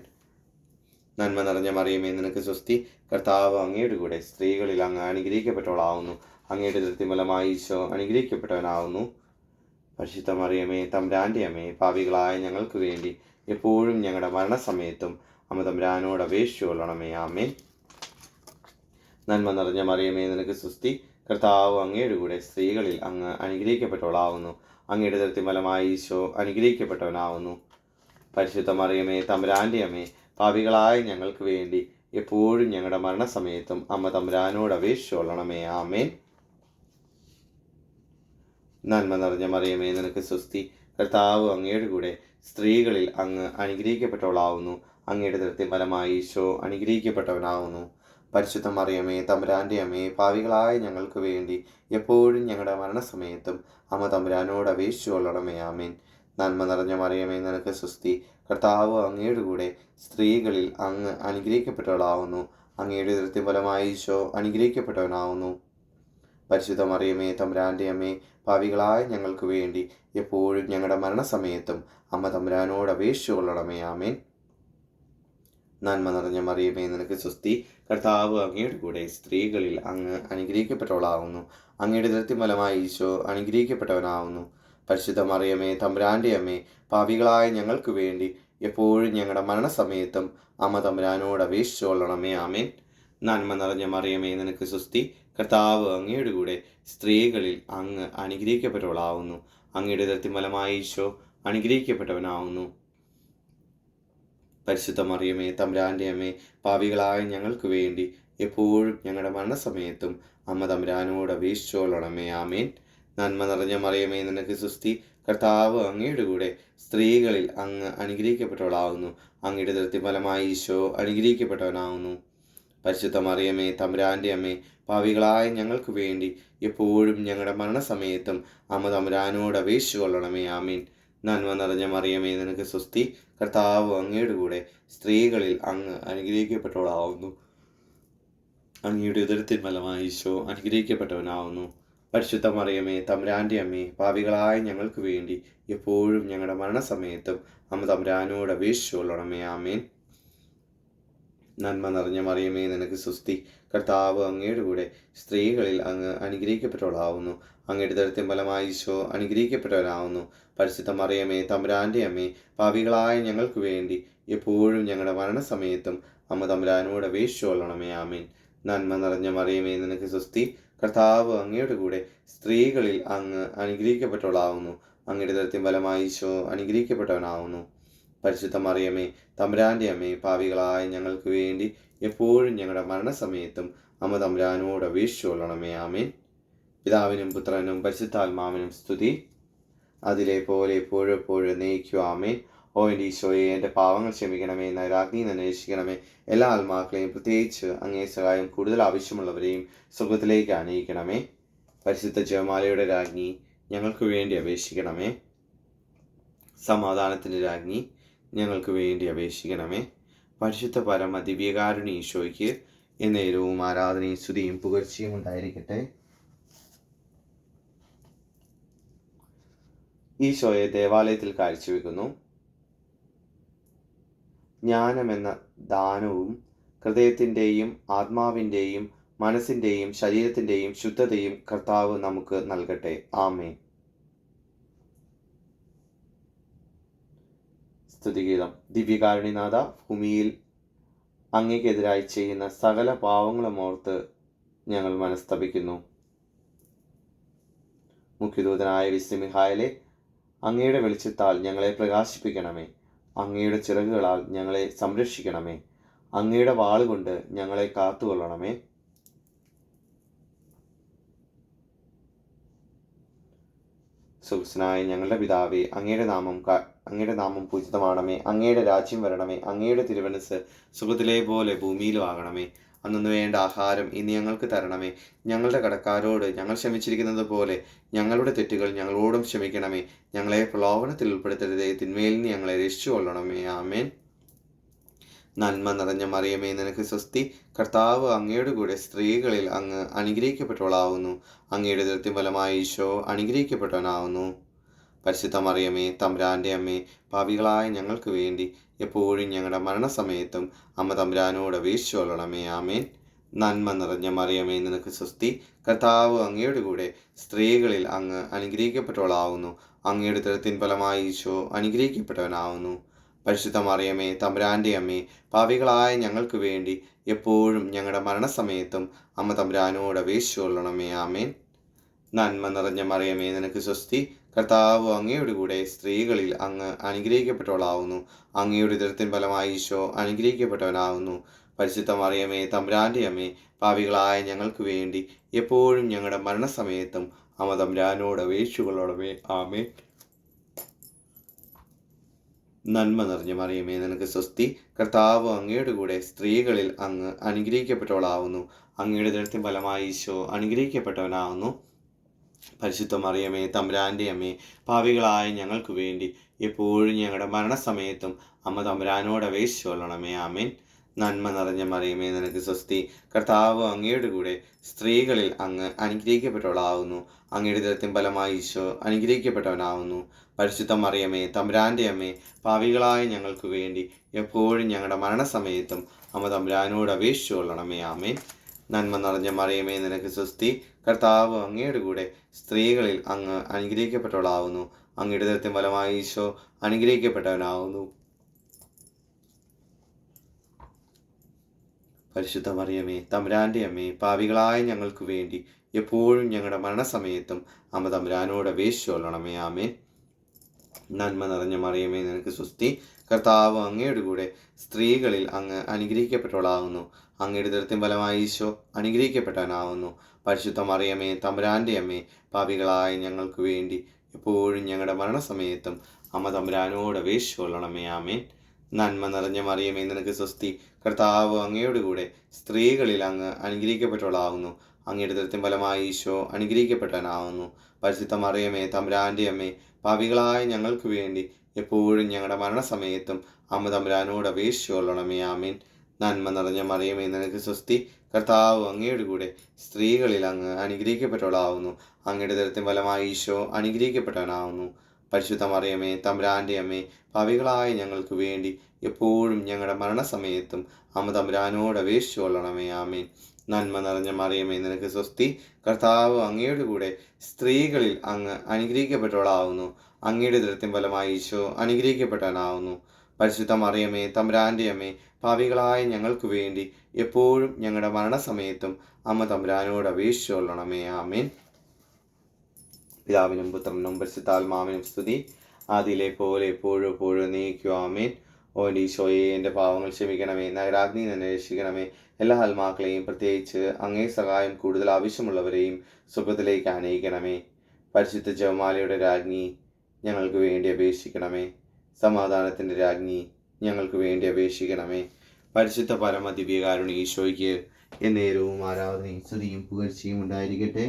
നന്മ നിറഞ്ഞ മറിയമേ, നിനക്ക് സ്വസ്തി. കർത്താവ് അങ്ങയുടെ കൂടെ, സ്ത്രീകളിൽ അങ്ങ് അനുഗ്രഹിക്കപ്പെട്ടവളാവുന്നു. അങ്ങയുടെ ഉദരത്തിൻ ഫലമായി ഈശോ അനുഗ്രഹിക്കപ്പെട്ടവനാവുന്നു. പരിശുദ്ധ മറിയമേ, തമ്പുരാന്റെ അമ്മേ, പാപികളായ ഞങ്ങൾക്ക് വേണ്ടി എപ്പോഴും ഞങ്ങളുടെ മരണസമയത്തും അമ്മ തമ്പുരാനോട് അപേക്ഷിച്ചു കൊള്ളണമേ. ആമേൻ. നന്മ നിറഞ്ഞ മറിയമേ, നിനക്ക് സ്വസ്തി. കർത്താവ് അങ്ങയുടെ കൂടെ, സ്ത്രീകളിൽ അങ്ങ് അനുഗ്രഹിക്കപ്പെട്ടവളാവുന്നു. അങ്ങയുടെ ഉദരത്തിൻ ഫലമായി ഈശോ അനുഗ്രഹിക്കപ്പെട്ടവനാവുന്നു. പരിശുദ്ധ മറിയമേ, തമ്പുരാന്റെ അമ്മേ, പാപികളായ ഞങ്ങൾക്ക് വേണ്ടി എപ്പോഴും ഞങ്ങളുടെ മരണസമയത്തും അമ്മ തമ്പുരാനോട് അപേക്ഷിച്ചു കൊള്ളണമേ. ആമേൻ. നന്മ നിറഞ്ഞ മറിയമേ, നിനക്ക് സ്വസ്തി. കർത്താവ് അങ്ങയുടെ കൂടെ, സ്ത്രീകളിൽ അങ്ങ് അനുഗ്രഹിക്കപ്പെട്ടവളാവുന്നു. അങ്ങയുടെ ഉദരത്തിൻ ഫലമായി ഈശോ അനുഗ്രഹിക്കപ്പെട്ടവനാവുന്നു. പരിശുദ്ധ മറിയമേ, തമ്പുരാൻ്റെ അമ്മേ, പാപികളായ ഞങ്ങൾക്ക് വേണ്ടി എപ്പോഴും ഞങ്ങളുടെ മരണസമയത്തും അമ്മ തമ്പുരാനോട് അപേക്ഷിച്ചു കൊള്ളണമേ. ആമേൻ. നന്മ നിറഞ്ഞ മറിയമേ, നിനക്ക് സ്വസ്തി. കർത്താവ് അങ്ങയുടെ കൂടെ, സ്ത്രീകളിൽ അങ്ങ് അനുഗ്രഹിക്കപ്പെട്ടവളാവുന്നു. അങ്ങയുടെ ഉദരത്തിൻ ഫലമായി ഈശോ അനുഗ്രഹിക്കപ്പെട്ടവനാവുന്നു. പരിശുദ്ധ മറിയമേ, തമ്പുരാൻ്റെ അമ്മേ, പാപികളായ ഞങ്ങൾക്ക് വേണ്ടി എപ്പോഴും ഞങ്ങളുടെ മരണസമയത്തും അമ്മ തമ്പുരാനോട് അപേക്ഷിച്ചു കൊള്ളണമേ. ആമേൻ. നന്മ നിറഞ്ഞ മറിയമേ, നിനക്ക് സ്വസ്തി. കർത്താവ് അങ്ങയുടെ കൂടെ, സ്ത്രീകളിൽ അങ്ങ് അനുഗ്രഹിക്കപ്പെട്ടവളാവുന്നു. അങ്ങയുടെ ഉദരത്തിൻ ഫലമായി ഈശോ അനുഗ്രഹിക്കപ്പെട്ടവനാവുന്നു. പരിശുദ്ധ മറിയമേ, തമ്പുരാൻ്റെ അമ്മേ, പാപികളായ ഞങ്ങൾക്ക് വേണ്ടി എപ്പോഴും ഞങ്ങളുടെ മരണസമയത്തും അമ്മ തമ്പുരാനോട് അപേക്ഷിച്ചു കൊള്ളണമേ. ആമേൻ. നന്മ നിറഞ്ഞ മറിയമേ, നിനക്ക് സ്വസ്തി. കർത്താവ് അങ്ങയുടെ കൂടെ, സ്ത്രീകളിൽ അങ്ങ് അനുഗ്രഹിക്കപ്പെട്ടവളാവുന്നു. അങ്ങയുടെ ഉദരത്തിൻ ഫലമായി ഈശോ അനുഗ്രഹിക്കപ്പെട്ടവനാവുന്നു. പരിശുദ്ധ മറിയമേ, തമ്പുരാൻ്റെ അമ്മേ, പാപികളായ ഞങ്ങൾക്ക് വേണ്ടി എപ്പോഴും ഞങ്ങളുടെ മരണസമയത്തും അമ്മ തമ്പുരാനോട് അപേക്ഷിച്ചു കൊള്ളണമേ. ആമേൻ. നന്മ നിറഞ്ഞ മറിയമേ, നിനക്ക് സ്വസ്തി. കർത്താവ് അങ്ങയുടെ കൂടെ, സ്ത്രീകളിൽ അങ്ങ് അനുഗ്രഹിക്കപ്പെട്ടവളാവുന്നു. അങ്ങയുടെ ഉദരത്തിൻ ഫലമായി ഈശോ അനുഗ്രഹിക്കപ്പെട്ടവനാവുന്നു. പരിശുദ്ധ മറിയമേ, തമ്പുരാൻ്റെ അമ്മേ, പാപികളായ ഞങ്ങൾക്ക് വേണ്ടി എപ്പോഴും ഞങ്ങളുടെ മരണസമയത്തും അമ്മ തമ്പുരാനോട് അപേക്ഷിച്ചു കൊള്ളണമേ. ആമീൻ. നന്മ നിറഞ്ഞ മറിയമേ, നിനക്ക് സ്വസ്തി. കർത്താവ് അങ്ങയുടെ കൂടെ, സ്ത്രീകളിൽ അങ്ങ് അനുഗ്രഹിക്കപ്പെട്ടവളാവുന്നു. അങ്ങയുടെ ഉദരത്തിൻ ഫലമായി ഈശോ അനുഗ്രഹിക്കപ്പെട്ടവനാവുന്നു. പരിശുദ്ധ മറിയമേ, തമ്പുരാൻ്റെ അമ്മേ, പാപികളായ ഞങ്ങൾക്ക് വേണ്ടി എപ്പോഴും ഞങ്ങളുടെ മരണസമയത്തും അമ്മ തമ്പുരാനോട് അപേക്ഷിച്ചു കൊള്ളണമേ. ആമേൻ. നന്മ നിറഞ്ഞ മറിയമേ, നിനക്ക് സ്വസ്തി. കർത്താവ് അങ്ങയുടെ കൂടെ, സ്ത്രീകളിൽ അങ്ങ് അനുഗ്രഹിക്കപ്പെട്ടവളാവുന്നു. അങ്ങയുടെ ഉദരത്തിൻ ഫലമായി ഈശോ അനുഗ്രഹിക്കപ്പെട്ടവനാവുന്നു. പരിശുദ്ധ മറിയമേ, തമ്പുരാൻ്റെ അമ്മേ, പാപികളായ ഞങ്ങൾക്ക് വേണ്ടി എപ്പോഴും ഞങ്ങളുടെ മരണസമയത്തും അമ്മ തമ്പുരാനോട് അപേക്ഷിച്ചു കൊള്ളണമേ. ആമേൻ. നന്മ നിറഞ്ഞ മറിയമേ, നിനക്ക് സ്വസ്തി. കർത്താവ് അങ്ങയുടെ കൂടെ, സ്ത്രീകളിൽ അങ്ങ് അനുഗ്രഹിക്കപ്പെട്ടവളാവുന്നു. അങ്ങയുടെ ഉദരത്തിൻ ഫലമായി ഈശോ അനുഗ്രഹിക്കപ്പെട്ടവനാവുന്നു. പരിശുദ്ധ മറിയമേ, തമ്പുരാൻ്റെ അമ്മേ, പാപികളായ ഞങ്ങൾക്ക് വേണ്ടി എപ്പോഴും ഞങ്ങളുടെ മരണസമയത്തും അമ്മ തമ്പുരാനോട് അപേക്ഷിച്ചു കൊള്ളണമേ. ആമേൻ. പിതാവിനും പുത്രനും പരിശുദ്ധാത്മാവിനും സ്തുതി, അതിലെ പോലെ എപ്പോഴും എപ്പോഴും നയിക്കൂ. ആമേൻ. ഓ എൻ്റെ ഈശോയെ, എൻ്റെ പാവങ്ങൾ ക്ഷമിക്കണമേ, നരാഗ്നി തന്നെ രക്ഷിക്കണമേ. എല്ലാ ആത്മാക്കളെയും, പ്രത്യേകിച്ച് അങ്ങേ സഹായം കൂടുതൽ ആവശ്യമുള്ളവരെയും സ്വർഗ്ഗത്തിലേക്ക് ആനയിക്കണമേ. പരിശുദ്ധ ജപമാലയുടെ രാജ്ഞി, ഞങ്ങൾക്ക് വേണ്ടി അപേക്ഷിക്കണമേ. സമാധാനത്തിൻ്റെ രാജ്ഞി, ഞങ്ങൾക്ക് വേണ്ടി അപേക്ഷിക്കണമേ. പരിശുദ്ധ പരമ ദിവ്യകാരുണ്യ ഈശോയ്ക്ക് എന്നേരവും ആരാധനയും സ്തുതിയും പുകഴ്ചയും ഉണ്ടായിരിക്കട്ടെ. ഈശോയെ ദേവാലയത്തിൽ കാഴ്ചവെക്കുന്നു. ജ്ഞാനമെന്ന ദാനവും ഹൃദയത്തിൻ്റെയും ആത്മാവിൻ്റെയും മനസ്സിൻ്റെയും ശരീരത്തിൻ്റെയും ശുദ്ധതയും കർത്താവ് നമുക്ക് നൽകട്ടെ. ആമേൻ. സ്തുതിഗീതം. ദിവ്യകാരുണ്യനാഥ, ഭൂമിയിൽ അങ്ങേക്കെതിരായി ചെയ്യുന്ന സകല പാവങ്ങളും ഓർത്ത് ഞങ്ങൾ മനസ്തപിക്കുന്നു. മുഖ്യദൂതനായ വിശുദ്ധ മിഖായേലേ, അങ്ങയുടെ വെളിച്ചത്താൽ ഞങ്ങളെ പ്രകാശിപ്പിക്കണമേ. അങ്ങയുടെ ചിറകുകളാൽ ഞങ്ങളെ സംരക്ഷിക്കണമേ. അങ്ങയുടെ വാളുകൊണ്ട് ഞങ്ങളെ കാത്തുകൊള്ളണമേ. സുഖസ്നായ ഞങ്ങളുടെ പിതാവേ, അങ്ങയുടെ നാമം പൂജിതമാണമേ. അങ്ങയുടെ രാജ്യം വരണമേ. അങ്ങയുടെ തിരുമനസ്സ് സുഖത്തിലെ പോലെ ഭൂമിയിലും ആകണമേ. അന്നു വേണ്ട ആഹാരം ഇന്ന് ഞങ്ങൾക്ക് തരണമേ. ഞങ്ങളുടെ കടക്കാരോട് ഞങ്ങൾ ക്ഷമിച്ചിരിക്കുന്നത് പോലെ ഞങ്ങളുടെ തെറ്റുകൾ ഞങ്ങളോടും ക്ഷമിക്കണമേ. ഞങ്ങളെ പ്രലോഭനത്തിൽ ഉൾപ്പെടുത്തരുതേ, തിന്മയിൽ നിന്ന് ഞങ്ങളെ രക്ഷിച്ചുകൊള്ളണമേ. ആമേൻ. നന്മ നിറഞ്ഞ മറിയമേ, നിനക്ക് സ്വസ്തി. കർത്താവ് അങ്ങയുടെ കൂടെ, സ്ത്രീകളിൽ അങ്ങ് അനുഗ്രഹിക്കപ്പെട്ടവളാവുന്നു. അങ്ങയുടെ ഉദരത്തിൻ ഫലമായി ഈശോ അനുഗ്രഹിക്കപ്പെട്ടവനാവുന്നു. പരിശുദ്ധ മറിയമേ, തമ്പുരാൻ്റെ അമ്മേ, പാപികളായ ഞങ്ങൾക്ക് വേണ്ടി എപ്പോഴും ഞങ്ങളുടെ മരണസമയത്തും അമ്മ തമ്പുരാനോട് അപേക്ഷിച്ചു കൊള്ളണമേ. ആമേൻ. നന്മ നിറഞ്ഞ മറിയമേ, നിനക്ക് സ്വസ്തി. കർത്താവ് അങ്ങയുടെ കൂടെ, സ്ത്രീകളിൽ അങ്ങ് അനുഗ്രഹിക്കപ്പെട്ടവളാവുന്നു. അങ്ങയുടെ ഉദരത്തിൻ ഫലമായി ഈശോ അനുഗ്രഹിക്കപ്പെട്ടവനാവുന്നു. പരിശുദ്ധ മറിയമേ, തമ്പുരാൻ്റെ അമ്മേ, പാപികളായ ഞങ്ങൾക്ക് വേണ്ടി എപ്പോഴും ഞങ്ങളുടെ മരണസമയത്തും അമ്മ തമ്പുരാനോട് അപേക്ഷിച്ചു കൊള്ളണമേ. ആമേൻ. നന്മ നിറഞ്ഞ മറിയമേ, നിനക്ക് സ്വസ്തി. കർത്താവ് അങ്ങയുടെ കൂടെ, സ്ത്രീകളിൽ അങ്ങ് അനുഗ്രഹിക്കപ്പെട്ടവളാവുന്നു. അങ്ങയുടെ ഉദരത്തിൻ ഫലമായി ഈശോ അനുഗ്രഹിക്കപ്പെട്ടവനാവുന്നു. പരിശുദ്ധ മറിയമേ, തമ്പുരാൻ്റെ അമ്മേ, പാപികളായ ഞങ്ങൾക്ക് വേണ്ടി എപ്പോഴും ഞങ്ങളുടെ മരണസമയത്തും അമ്മ തമ്പുരാനോട് അപേക്ഷിച്ചുകൊള്ളണമേ. ആമേൻ. നന്മ നിറഞ്ഞ മറിയമേ, നിനക്ക് സ്വസ്തി. കർത്താവ് അങ്ങയുടെ കൂടെ, സ്ത്രീകളിൽ അങ്ങ് അനുഗ്രഹിക്കപ്പെട്ടവളാവുന്നു. അങ്ങയുടെ ഉദരത്തിൻ ഫലമായി ഈശോ അനുഗ്രഹിക്കപ്പെട്ടവനാവുന്നു. പരിശുദ്ധ മറിയമേ, തമ്പുരാൻ്റെ അമ്മേ, പാപികളായ ഞങ്ങൾക്ക് വേണ്ടി എപ്പോഴും ഞങ്ങളുടെ മരണസമയത്തും അമ്മ തമ്പുരാനോട് അപേക്ഷിച്ചു കൊള്ളണമേ. ആമേൻ. നന്മ നിറഞ്ഞ മറിയമേ, നിനക്ക് സ്വസ്തി. കർത്താവ് അങ്ങയുടെ കൂടെ, സ്ത്രീകളിൽ അങ്ങ് അനുഗ്രഹിക്കപ്പെട്ടവളാവുന്നു. അങ്ങയുടെ ഉദരത്തിൻ ഫലമായി ഈശോ അനുഗ്രഹിക്കപ്പെട്ടവനാവുന്നു. പരിശുദ്ധ മറിയമേ, തമ്പുരാൻ്റെ അമ്മേ, പാപികളായ ഞങ്ങൾക്ക് വേണ്ടി എപ്പോഴും ഞങ്ങളുടെ മരണസമയത്തും അമ്മ തമ്പുരാനോട് അപേക്ഷിച്ചു കൊള്ളണമേ. ആമേൻ. നന്മ നിറഞ്ഞ മറിയമേ, നിനക്ക് സ്വസ്തി. കർത്താവ് അങ്ങയുടെ കൂടെ, സ്ത്രീകളിൽ അങ്ങ് അനുഗ്രഹിക്കപ്പെട്ടവളാവുന്നു. അങ്ങയുടെ ഉദരത്തിൻ ഫലമായി ഈശോ അനുഗ്രഹിക്കപ്പെട്ടവനാവുന്നു. പരിശുദ്ധ മറിയമേ, തമ്പുരാൻ്റെ അമ്മേ, പാപികളായ ഞങ്ങൾക്ക് വേണ്ടി എപ്പോഴും ഞങ്ങളുടെ മരണസമയത്തും അമ്മ തമ്പുരാനോട് അപേക്ഷിച്ചു കൊള്ളണമേ. ആമേൻ. നന്മ നിറഞ്ഞ മറിയമേ, നിനക്ക് സ്വസ്തി. കർത്താവ് അങ്ങയുടെ കൂടെ, സ്ത്രീകളിൽ അങ്ങ് അനുഗ്രഹിക്കപ്പെട്ടവളാവുന്നു. അങ്ങയുടെ ഉദരത്തിൻ ഫലമായി ഈശോ അനുഗ്രഹിക്കപ്പെട്ടവനാവുന്നു. പരിശുദ്ധ മറിയമേ, തമ്പുരാൻ്റെ അമ്മേ, പാപികളായ ഞങ്ങൾക്ക് വേണ്ടി എപ്പോഴും ഞങ്ങളുടെ മരണസമയത്തും അമ്മ തമ്പുരാനോട് അപേക്ഷിച്ചു കൊള്ളണമേ. ആമേൻ. നന്മ നിറഞ്ഞ മറിയമേ, നിനക്ക് സ്വസ്തി. കർത്താവ് അങ്ങയുടെ കൂടെ, സ്ത്രീകളിൽ അങ്ങ് അനുഗ്രഹിക്കപ്പെട്ടവളാവുന്നു. അങ്ങയുടെ ഉദരത്തിൻ ഫലമായി ഈശോ അനുഗ്രഹിക്കപ്പെട്ടവനാവുന്നു. പരിശുദ്ധ മറിയമേ, തമ്പുരാൻ്റെ അമ്മേ, പാപികളായ ഞങ്ങൾക്ക് വേണ്ടി എപ്പോഴും ഞങ്ങളുടെ മരണസമയത്തും അമ്മ തമ്പുരാനോട് അപേക്ഷിച്ചു കൊള്ളണമേ. ആമേൻ. നന്മ നിറഞ്ഞ മറിയമേ, നിനക്ക് സ്വസ്തി. കർത്താവ് അങ്ങയുടെ കൂടെ, സ്ത്രീകളിൽ അങ്ങ് അനുഗ്രഹിക്കപ്പെട്ടവളാവുന്നു. അങ്ങയുടെ ഉദരത്തിൻ ഫലമായി ഈശോ അനുഗ്രഹിക്കപ്പെട്ടവനാവുന്നു. പരിശുദ്ധ മറിയമേ, തമ്പുരാൻ്റെ അമ്മേ, പാപികളായ ഞങ്ങൾക്ക് വേണ്ടി എപ്പോഴും ഞങ്ങളുടെ മരണസമയത്തും അമ്മ തമ്പുരാനോട് അപേക്ഷിച്ചു കൊള്ളണമേ. ആമേൻ. നന്മ നിറഞ്ഞ മറിയമേ, നിനക്ക് സ്വസ്തി. കർത്താവ് അങ്ങയുടെ കൂടെ, സ്ത്രീകളിൽ അങ്ങ് അനുഗ്രഹിക്കപ്പെട്ടവളാവുന്നു. അങ്ങയുടെ ഉദരത്തിൻ ഫലമായി ഈശോ അനുഗ്രഹിക്കപ്പെട്ടവനാവുന്നു. പരിശുദ്ധ മറിയമേ, തമ്പുരാൻ്റെ അമ്മേ, പാപികളായ ഞങ്ങൾക്ക് വേണ്ടി എപ്പോഴും ഞങ്ങളുടെ മരണസമയത്തും അമ്മ തമ്പുരാനോട് അപേക്ഷിച്ചു കൊള്ളണമേ. ആമേൻ. പിതാവിനും പുത്രനും പരിശുദ്ധാത്മാവിനും സ്തുതി. ആദിയിലെ പോലെ എപ്പോഴും എപ്പോഴും നീക്കും. ആമേൻ. ഓ ഈശോയെ, എൻ്റെ പാവങ്ങൾ ക്ഷമിക്കണമേ. നഗരാഗ്നി തന്നെ രക്ഷിക്കണമേ. എല്ലാ ആത്മാക്കളെയും, പ്രത്യേകിച്ച് അങ്ങേ സഹായം കൂടുതൽ ആവശ്യമുള്ളവരെയും സുഖത്തിലേക്ക് ആനയിക്കണമേ. പരിശുദ്ധ ജപമാലയുടെ രാജ്ഞി, ഞങ്ങൾക്ക് വേണ്ടി അപേക്ഷിക്കണമേ. സമാധാനത്തിൻ്റെ രാജ്ഞി, ഞങ്ങൾക്ക് വേണ്ടി അപേക്ഷിക്കണമേ. പരിശുദ്ധ പരമ ദിവ്യകാരുണ്യ ഈശോയ്ക്ക് എന്നേരവും ആരാധനയും സ്തുതിയും പുകഴ്ചയും ഉണ്ടായിരിക്കട്ടെ.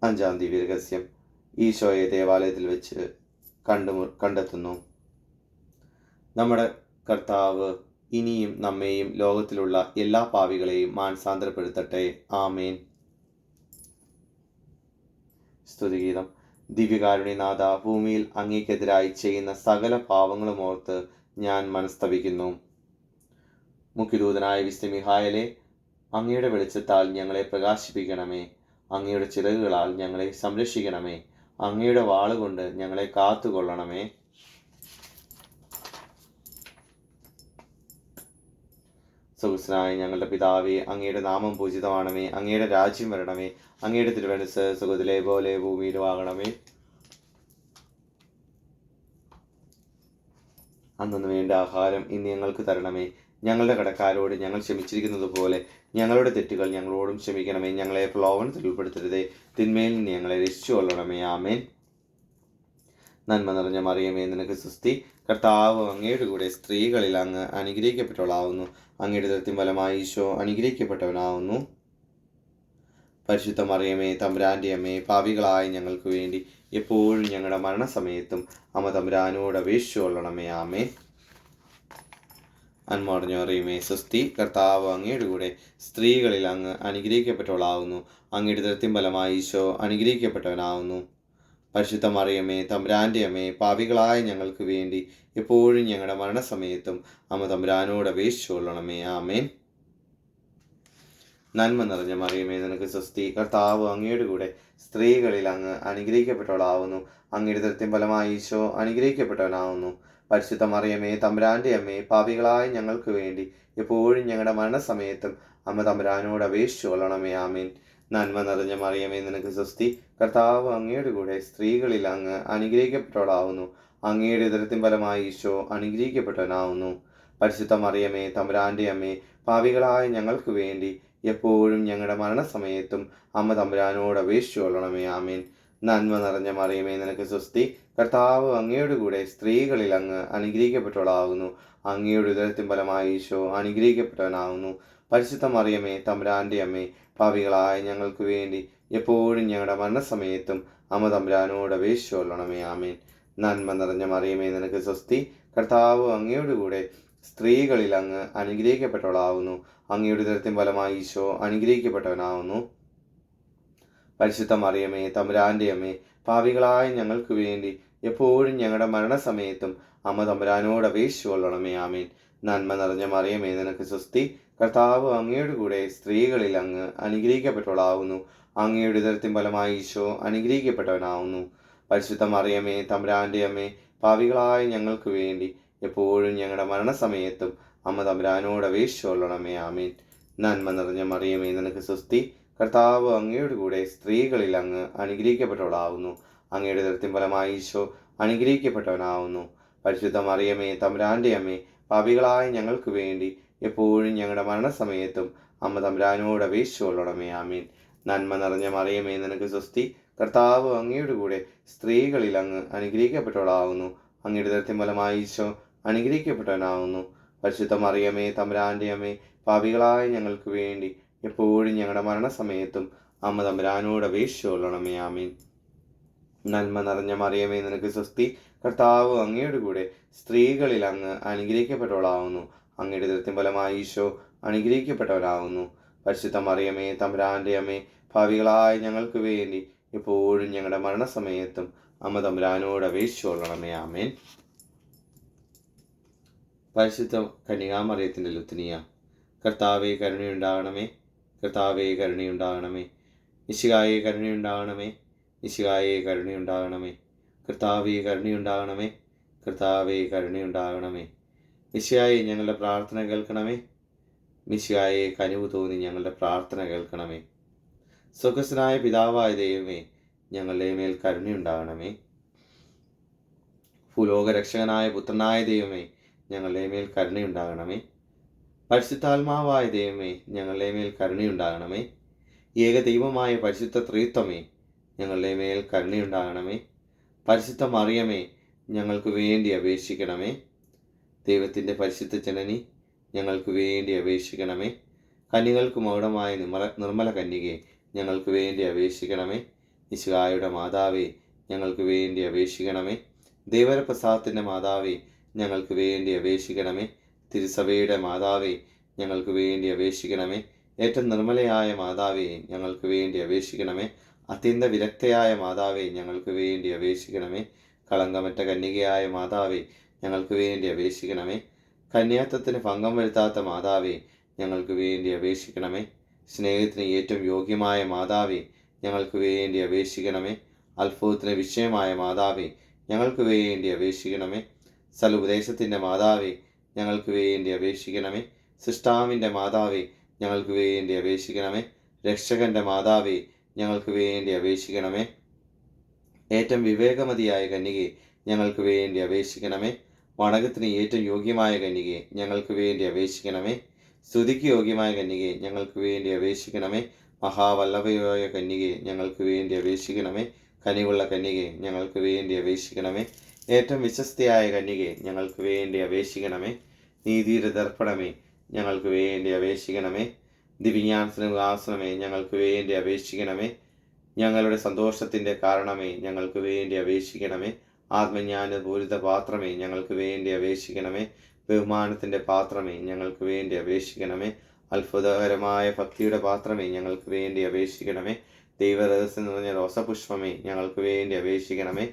അഞ്ചാം ദിവ്യരഹസ്യം, ഈശോയെ ദേവാലയത്തിൽ വെച്ച് കണ്ടെത്തുന്നു. നമ്മുടെ കർത്താവ് ഇനിയും നമ്മെയും ലോകത്തിലുള്ള എല്ലാ പാപികളെയും മാനസാന്തരപ്പെടുത്തട്ടെ. ആമേൻ. സ്തുതിഗീതം. ദിവ്യകാരുണ്യനാഥ, ഭൂമിയിൽ അങ്ങേക്കെതിരായി ചെയ്യുന്ന സകല പാവങ്ങളും ഓർത്ത് ഞാൻ മനസ്തപിക്കുന്നു. മുഖ്യദൂതനായ വിശുദ്ധ മിഖായേലേ, അങ്ങയുടെ വെളിച്ചത്താൽ ഞങ്ങളെ പ്രകാശിപ്പിക്കണമേ. അങ്ങയുടെ ചിറകുകളാൽ ഞങ്ങളെ സംരക്ഷിക്കണമേ. അങ്ങയുടെ വാളുകൊണ്ട് ഞങ്ങളെ കാത്തുകൊള്ളണമേ. സുഖസ്നായ ഞങ്ങളുടെ പിതാവേ, അങ്ങയുടെ നാമം പൂജിതമാണമേ. അങ്ങയുടെ രാജ്യം വരണമേ. അങ്ങയുടെ തിരുമനസ്സ് സുഖത്തിലെ പോലെ ഭൂമിയിലും ആകണമേ. അന്നു വേണ്ട ആഹാരം ഇന്ന് ഞങ്ങൾക്ക് തരണമേ. ഞങ്ങളുടെ കടക്കാരോട് ഞങ്ങൾ ക്ഷമിച്ചിരിക്കുന്നത് പോലെ ഞങ്ങളുടെ തെറ്റുകൾ ഞങ്ങളോടും ക്ഷമിക്കണമേ. ഞങ്ങളെ പ്രലോഭനത്തിൽ ഉൾപ്പെടുത്തരുതേ, തിന്മയിൽ നിന്ന് ഞങ്ങളെ രക്ഷിച്ചുകൊള്ളണമേ. ആമേൻ. നന്മ നിറഞ്ഞ മറിയമേ, നിനക്ക് സ്വസ്തി. കർത്താവ് അങ്ങയുടെ കൂടെ, സ്ത്രീകളിൽ അങ്ങ് അനുഗ്രഹിക്കപ്പെട്ടവളാവുന്നു. അങ്ങയുടെ ഉദരത്തിൻ ഫലമായി ഈശോ അനുഗ്രഹിക്കപ്പെട്ടവനാവുന്നു. പരിശുദ്ധ മറിയമേ, തമ്പുരാൻ്റെ അമ്മേ, പാപികളായ ഞങ്ങൾക്ക് വേണ്ടി എപ്പോഴും ഞങ്ങളുടെ മരണസമയത്തും അമ്മ തമ്പുരാനോട് അപേക്ഷിച്ചു കൊള്ളണമേ. ആമേൻ. അന്മോടഞ്ഞ മറിയമേ, സ്വസ്തി. കർത്താവ് അങ്ങയുടെ കൂടെ, സ്ത്രീകളിൽ അങ്ങ് അനുഗ്രഹിക്കപ്പെട്ടവളാവുന്നു. അങ്ങയുടെ ഉദരത്തിൻ ഫലമായി ഈശോ അനുഗ്രഹിക്കപ്പെട്ടവനാവുന്നു. പരിശുദ്ധ മറിയമേ, തമ്പുരാൻ്റെ അമ്മേ, പാപികളായ ഞങ്ങൾക്ക് വേണ്ടി എപ്പോഴും ഞങ്ങളുടെ മരണസമയത്തും അമ്മ തമ്പുരാനോട് അപേക്ഷിച്ചു കൊള്ളണമേ. ആമേൻ. നന്മ നിറഞ്ഞ മറിയമേ, നിനക്ക് സ്വസ്തി. കർത്താവ് അങ്ങയുടെ കൂടെ, സ്ത്രീകളിൽ അങ്ങ് അനുഗ്രഹിക്കപ്പെട്ടവളാവുന്നു. അങ്ങയുടെ ഉദരത്തിൻ ഫലമായി ഈശോ അനുഗ്രഹിക്കപ്പെട്ടവനാവുന്നു. പരിശുദ്ധ മറിയമേ, തമ്പുരാൻ്റെ അമ്മേ, പാപികളായ ഞങ്ങൾക്ക് വേണ്ടി എപ്പോഴും ഞങ്ങളുടെ മരണസമയത്തും അമ്മ തമ്പുരാനോട് അപേക്ഷിച്ചു കൊള്ളണമേ. ആമേൻ. നന്മ നിറഞ്ഞ മറിയമേ, നിനക്ക് സ്വസ്തി. കർത്താവ് അങ്ങയുടെ കൂടെ, സ്ത്രീകളിൽ അങ്ങ് അനുഗ്രഹിക്കപ്പെട്ടവളാവുന്നു. അങ്ങയുടെ ഉദരത്തിൻ ഫലമായി ഈശോ അനുഗ്രഹിക്കപ്പെട്ടവനാവുന്നു. പരിശുദ്ധ മറിയമേ, തമ്പുരാൻ്റെ അമ്മേ, പാപികളായ ഞങ്ങൾക്ക് വേണ്ടി എപ്പോഴും ഞങ്ങളുടെ മരണസമയത്തും അമ്മ തമ്പുരാനോട് അപേക്ഷിച്ചുകൊള്ളണമേ. ആമേൻ. നന്മ നിറഞ്ഞ മറിയമേ, നിനക്ക് സ്വസ്തി. കർത്താവ് അങ്ങയുടെ കൂടെ സ്ത്രീകളിൽ അങ്ങ് അനുഗ്രഹിക്കപ്പെട്ടവളാകുന്നു. അങ്ങയുടെ ഉദരത്തിൻ ഫലമായി ഈശോ അനുഗ്രഹിക്കപ്പെട്ടവനാകുന്നു. പരിശുദ്ധ മറിയമേ, തമ്പുരാന്റെ അമ്മേ, പാപികളായ ഞങ്ങൾക്ക് വേണ്ടി എപ്പോഴും ഞങ്ങളുടെ മരണസമയത്തും അമ്മ തമ്പുരാനോട് അപേക്ഷിച്ചുകൊള്ളണമേ. ആമേൻ. നന്മ നിറഞ്ഞ മറിയമേ, നിനക്ക് സ്വസ്തി. കർത്താവ് അങ്ങയുടെ കൂടെ സ്ത്രീകളിൽ അങ്ങ് അനുഗ്രഹിക്കപ്പെട്ടവളാകുന്നു. അങ്ങയുടെ ഉദരത്തിൻ ഫലമായി ഈശോ അനുഗ്രഹിക്കപ്പെട്ടവനാകുന്നു. പരിശുദ്ധ മറിയമേ, തമ്പുരാന്റെ അമ്മേ, പാപികളായ ഞങ്ങൾക്ക് വേണ്ടി എപ്പോഴും ഞങ്ങളുടെ മരണസമയത്തും അമ്മ തമ്പുരാനോട് അപേക്ഷിച്ചുകൊള്ളണമേ. ആമേൻ. നന്മ നിറഞ്ഞ മറിയമേ, നിനക്ക് സ്വസ്തി. കർത്താവ് അങ്ങയുടെ കൂടെ സ്ത്രീകളിൽ അങ്ങ് അനുഗ്രഹിക്കപ്പെട്ടവളാകുന്നു. അങ്ങയുടെ ഉദരത്തിൻ ഫലമായി ഈശോ അനുഗ്രഹിക്കപ്പെട്ടവനാകുന്നു. പരിശുദ്ധ മറിയമേ, തമ്പുരാന്റെ അമ്മേ, പാപികളായ ഞങ്ങൾക്ക് വേണ്ടി എപ്പോഴും ഞങ്ങളുടെ മരണസമയത്തും അമ്മ തമ്പുരാനോട് അപേക്ഷിച്ചുകൊള്ളണമേ. ആമേൻ. നന്മ നിറഞ്ഞ മറിയമേ, നിനക്ക് സ്വസ്തി. കർത്താവ് അങ്ങയുടെ കൂടെ സ്ത്രീകളിൽ അങ്ങ് അനുഗ്രഹിക്കപ്പെട്ടവളാകുന്നു. അങ്ങയുടെ ഉദരത്തിൻ ഫലമായി ഈശോ അനുഗ്രഹിക്കപ്പെട്ടവനാകുന്നു. പരിശുദ്ധ മറിയമേ, തമ്പുരാന്റെ അമ്മേ, പാപികളായ ഞങ്ങൾക്ക് വേണ്ടി എപ്പോഴും ഞങ്ങളുടെ മരണസമയത്തും അമ്മ തമ്പുരാനോട് അപേക്ഷിച്ചുകൊള്ളണമേ. ആമേൻ. നന്മ നിറഞ്ഞ മറിയമേ, നിനക്ക് സ്വസ്തി. കർത്താവ് അങ്ങയുടെ കൂടെ സ്ത്രീകളിൽ അങ്ങ് അനുഗ്രഹിക്കപ്പെട്ടവളാകുന്നു. അങ്ങയുടെ ഉദരത്തിൻ ഫലമായി ഈശോ അനുഗ്രഹിക്കപ്പെട്ടവനാകുന്നു. പരിശുദ്ധ മറിയമേ, തമ്പുരാന്റെ അമ്മേ, പാപികളായ ഞങ്ങൾക്ക് വേണ്ടി എപ്പോഴും ഞങ്ങളുടെ മരണസമയത്തും അമ്മ തമ്പുരാനോട് അപേക്ഷിച്ചുകൊള്ളണമേ. ആമേൻ. നന്മ നിറഞ്ഞ മറിയമേ, നിനക്ക് സ്വസ്തി. കർത്താവ് അങ്ങയുടെ കൂടെ സ്ത്രീകളിൽ അങ്ങ് അനുഗ്രഹിക്കപ്പെട്ടവളാകുന്നു. അങ്ങയുടെ ഉദരത്തിൻ ഫലമായി ഈശോ അനുഗ്രഹിക്കപ്പെട്ടവനാകുന്നു. പരിശുദ്ധ മറിയമേ, തമ്പുരാന്റെ അമ്മേ, പാപികളായ ഞങ്ങൾക്ക് വേണ്ടി എപ്പോഴും ഞങ്ങളുടെ മരണസമയത്തും അമ്മ തമ്പുരാനോട് അപേക്ഷിച്ചുകൊള്ളണമേ. ആമേൻ. പരിശുദ്ധ കന്യകാമറിയത്തിൻ്റെ ലുത്തിനിയ. കർത്താവേ കരുണയുണ്ടാകണമേ, കർത്താവേ കരുണയുണ്ടാകണമേ. മിശിഹായേ കരുണയുണ്ടാകണമേ, മിശിഹായേ കരുണയുണ്ടാകണമേ. കർത്താവേ കരുണയുണ്ടാകണമേ, കർത്താവേ കരുണയുണ്ടാകണമേ. മിശിഹായേ ഞങ്ങളുടെ പ്രാർത്ഥന കേൾക്കണമേ, മിശിഹായേ കനിവ് തോന്നി ഞങ്ങളുടെ പ്രാർത്ഥന കേൾക്കണമേ. സ്വർഗ്ഗസ്ഥനായ പിതാവായ ദൈവമേ, ഞങ്ങളുടെ മേൽ കരുണയുണ്ടാകണമേ. ഭൂലോകരക്ഷകനായ പുത്രനായ ദൈവമേ, ഞങ്ങളുടെ മേൽ കരുണയുണ്ടാകണമേ. പരിശുദ്ധാത്മാവായ ദൈവമേ, ഞങ്ങളുടെ മേൽ കരുണയുണ്ടാകണമേ. ഏകദൈവമായ പരിശുദ്ധ ത്രിത്വമേ, ഞങ്ങളുടെ മേൽ കരുണയുണ്ടാകണമേ. പരിശുദ്ധ മറിയമേ, ഞങ്ങൾക്ക് വേണ്ടി അപേക്ഷിക്കണമേ. ദൈവത്തിൻ്റെ പരിശുദ്ധ ജനനി, ഞങ്ങൾക്ക് വേണ്ടി അപേക്ഷിക്കണമേ. കന്യകൾക്ക് മൗഢമായ നിർമ്മല കന്യകെ, ഞങ്ങൾക്ക് വേണ്ടി അപേക്ഷിക്കണമേ. മിശിഹായുടെ മാതാവേ, ഞങ്ങൾക്ക് വേണ്ടി അപേക്ഷിക്കണമേ. ദേവരപ്രസാദത്തിൻ്റെ മാതാവേ, ഞങ്ങൾക്ക് വേണ്ടി അപേക്ഷിക്കണമേ. തിരുസഭയുടെ മാതാവേ, ഞങ്ങൾക്ക് വേണ്ടി അപേക്ഷിക്കണമേ. ഏറ്റവും നിർമ്മലയായ മാതാവേ, ഞങ്ങൾക്ക് വേണ്ടി അപേക്ഷിക്കണമേ. അത്യന്ത വിരക്തയായ മാതാവേ, ഞങ്ങൾക്ക് വേണ്ടി അപേക്ഷിക്കണമേ. കളങ്കമറ്റ കന്യകയായ മാതാവേ, ഞങ്ങൾക്ക് വേണ്ടി അപേക്ഷിക്കണമേ. കന്യാത്വത്തിന് ഭംഗം വരുത്താത്ത മാതാവേ, ഞങ്ങൾക്ക് വേണ്ടി അപേക്ഷിക്കണമേ. സ്നേഹത്തിന് ഏറ്റവും യോഗ്യമായ മാതാവേ, ഞങ്ങൾക്ക് വേണ്ടി അപേക്ഷിക്കണമേ. അത്ഭുതത്തിന് വിഷയമായ മാതാവേ, ഞങ്ങൾക്ക് വേണ്ടി അപേക്ഷിക്കണമേ. സലുപദേശത്തിൻ്റെ മാതാവേ, ഞങ്ങൾക്ക് വേണ്ടി അപേക്ഷിക്കണമേ. സൃഷ്ടാവിൻ്റെ മാതാവേ, ഞങ്ങൾക്ക് വേണ്ടി അപേക്ഷിക്കണമേ. രക്ഷകന്റെ മാതാവേ, ഞങ്ങൾക്ക് വേണ്ടി അപേക്ഷിക്കണമേ. ഏറ്റവും വിവേകമതിയായ കന്യകെ, ഞങ്ങൾക്ക് വേണ്ടി അപേക്ഷിക്കണമേ. വണക്കത്തിന് ഏറ്റവും യോഗ്യമായ കന്യകെ, ഞങ്ങൾക്ക് വേണ്ടി അപേക്ഷിക്കണമേ. സ്തുതിക്ക് യോഗ്യമായ കന്യകെ, ഞങ്ങൾക്ക് വേണ്ടി അപേക്ഷിക്കണമേ. മഹാവല്ലഭയായ കന്യകെ, ഞങ്ങൾക്ക് വേണ്ടി അപേക്ഷിക്കണമേ. കനിവുള്ള കന്യകെ, ഞങ്ങൾക്ക് വേണ്ടി അപേക്ഷിക്കണമേ. ഏറ്റവും വിശ്വസ്തയായ കന്യകെ, ഞങ്ങൾക്ക് വേണ്ടി അപേക്ഷിക്കണമേ. നീതിയുടെ ദർപ്പണമേ, ഞങ്ങൾക്ക് വേണ്ടി അപേക്ഷിക്കണമേ. ദിവ്യജ്ഞാനത്തിന് ഉപാസനമേ, ഞങ്ങൾക്ക് വേണ്ടി അപേക്ഷിക്കണമേ. ഞങ്ങളുടെ സന്തോഷത്തിൻ്റെ കാരണമേ, ഞങ്ങൾക്ക് വേണ്ടി അപേക്ഷിക്കണമേ. ആത്മജ്ഞാനപൂരിത പാത്രമേ, ഞങ്ങൾക്ക് വേണ്ടി അപേക്ഷിക്കണമേ. ബഹുമാനത്തിൻ്റെ പാത്രമേ, ഞങ്ങൾക്ക് വേണ്ടി അപേക്ഷിക്കണമേ. അത്ഭുതകരമായ ഭക്തിയുടെ പാത്രമേ, ഞങ്ങൾക്ക് വേണ്ടി അപേക്ഷിക്കണമേ. ദൈവരഹസ്യം നിറഞ്ഞ റോസപുഷ്പമേ, ഞങ്ങൾക്ക് വേണ്ടി അപേക്ഷിക്കണമേ.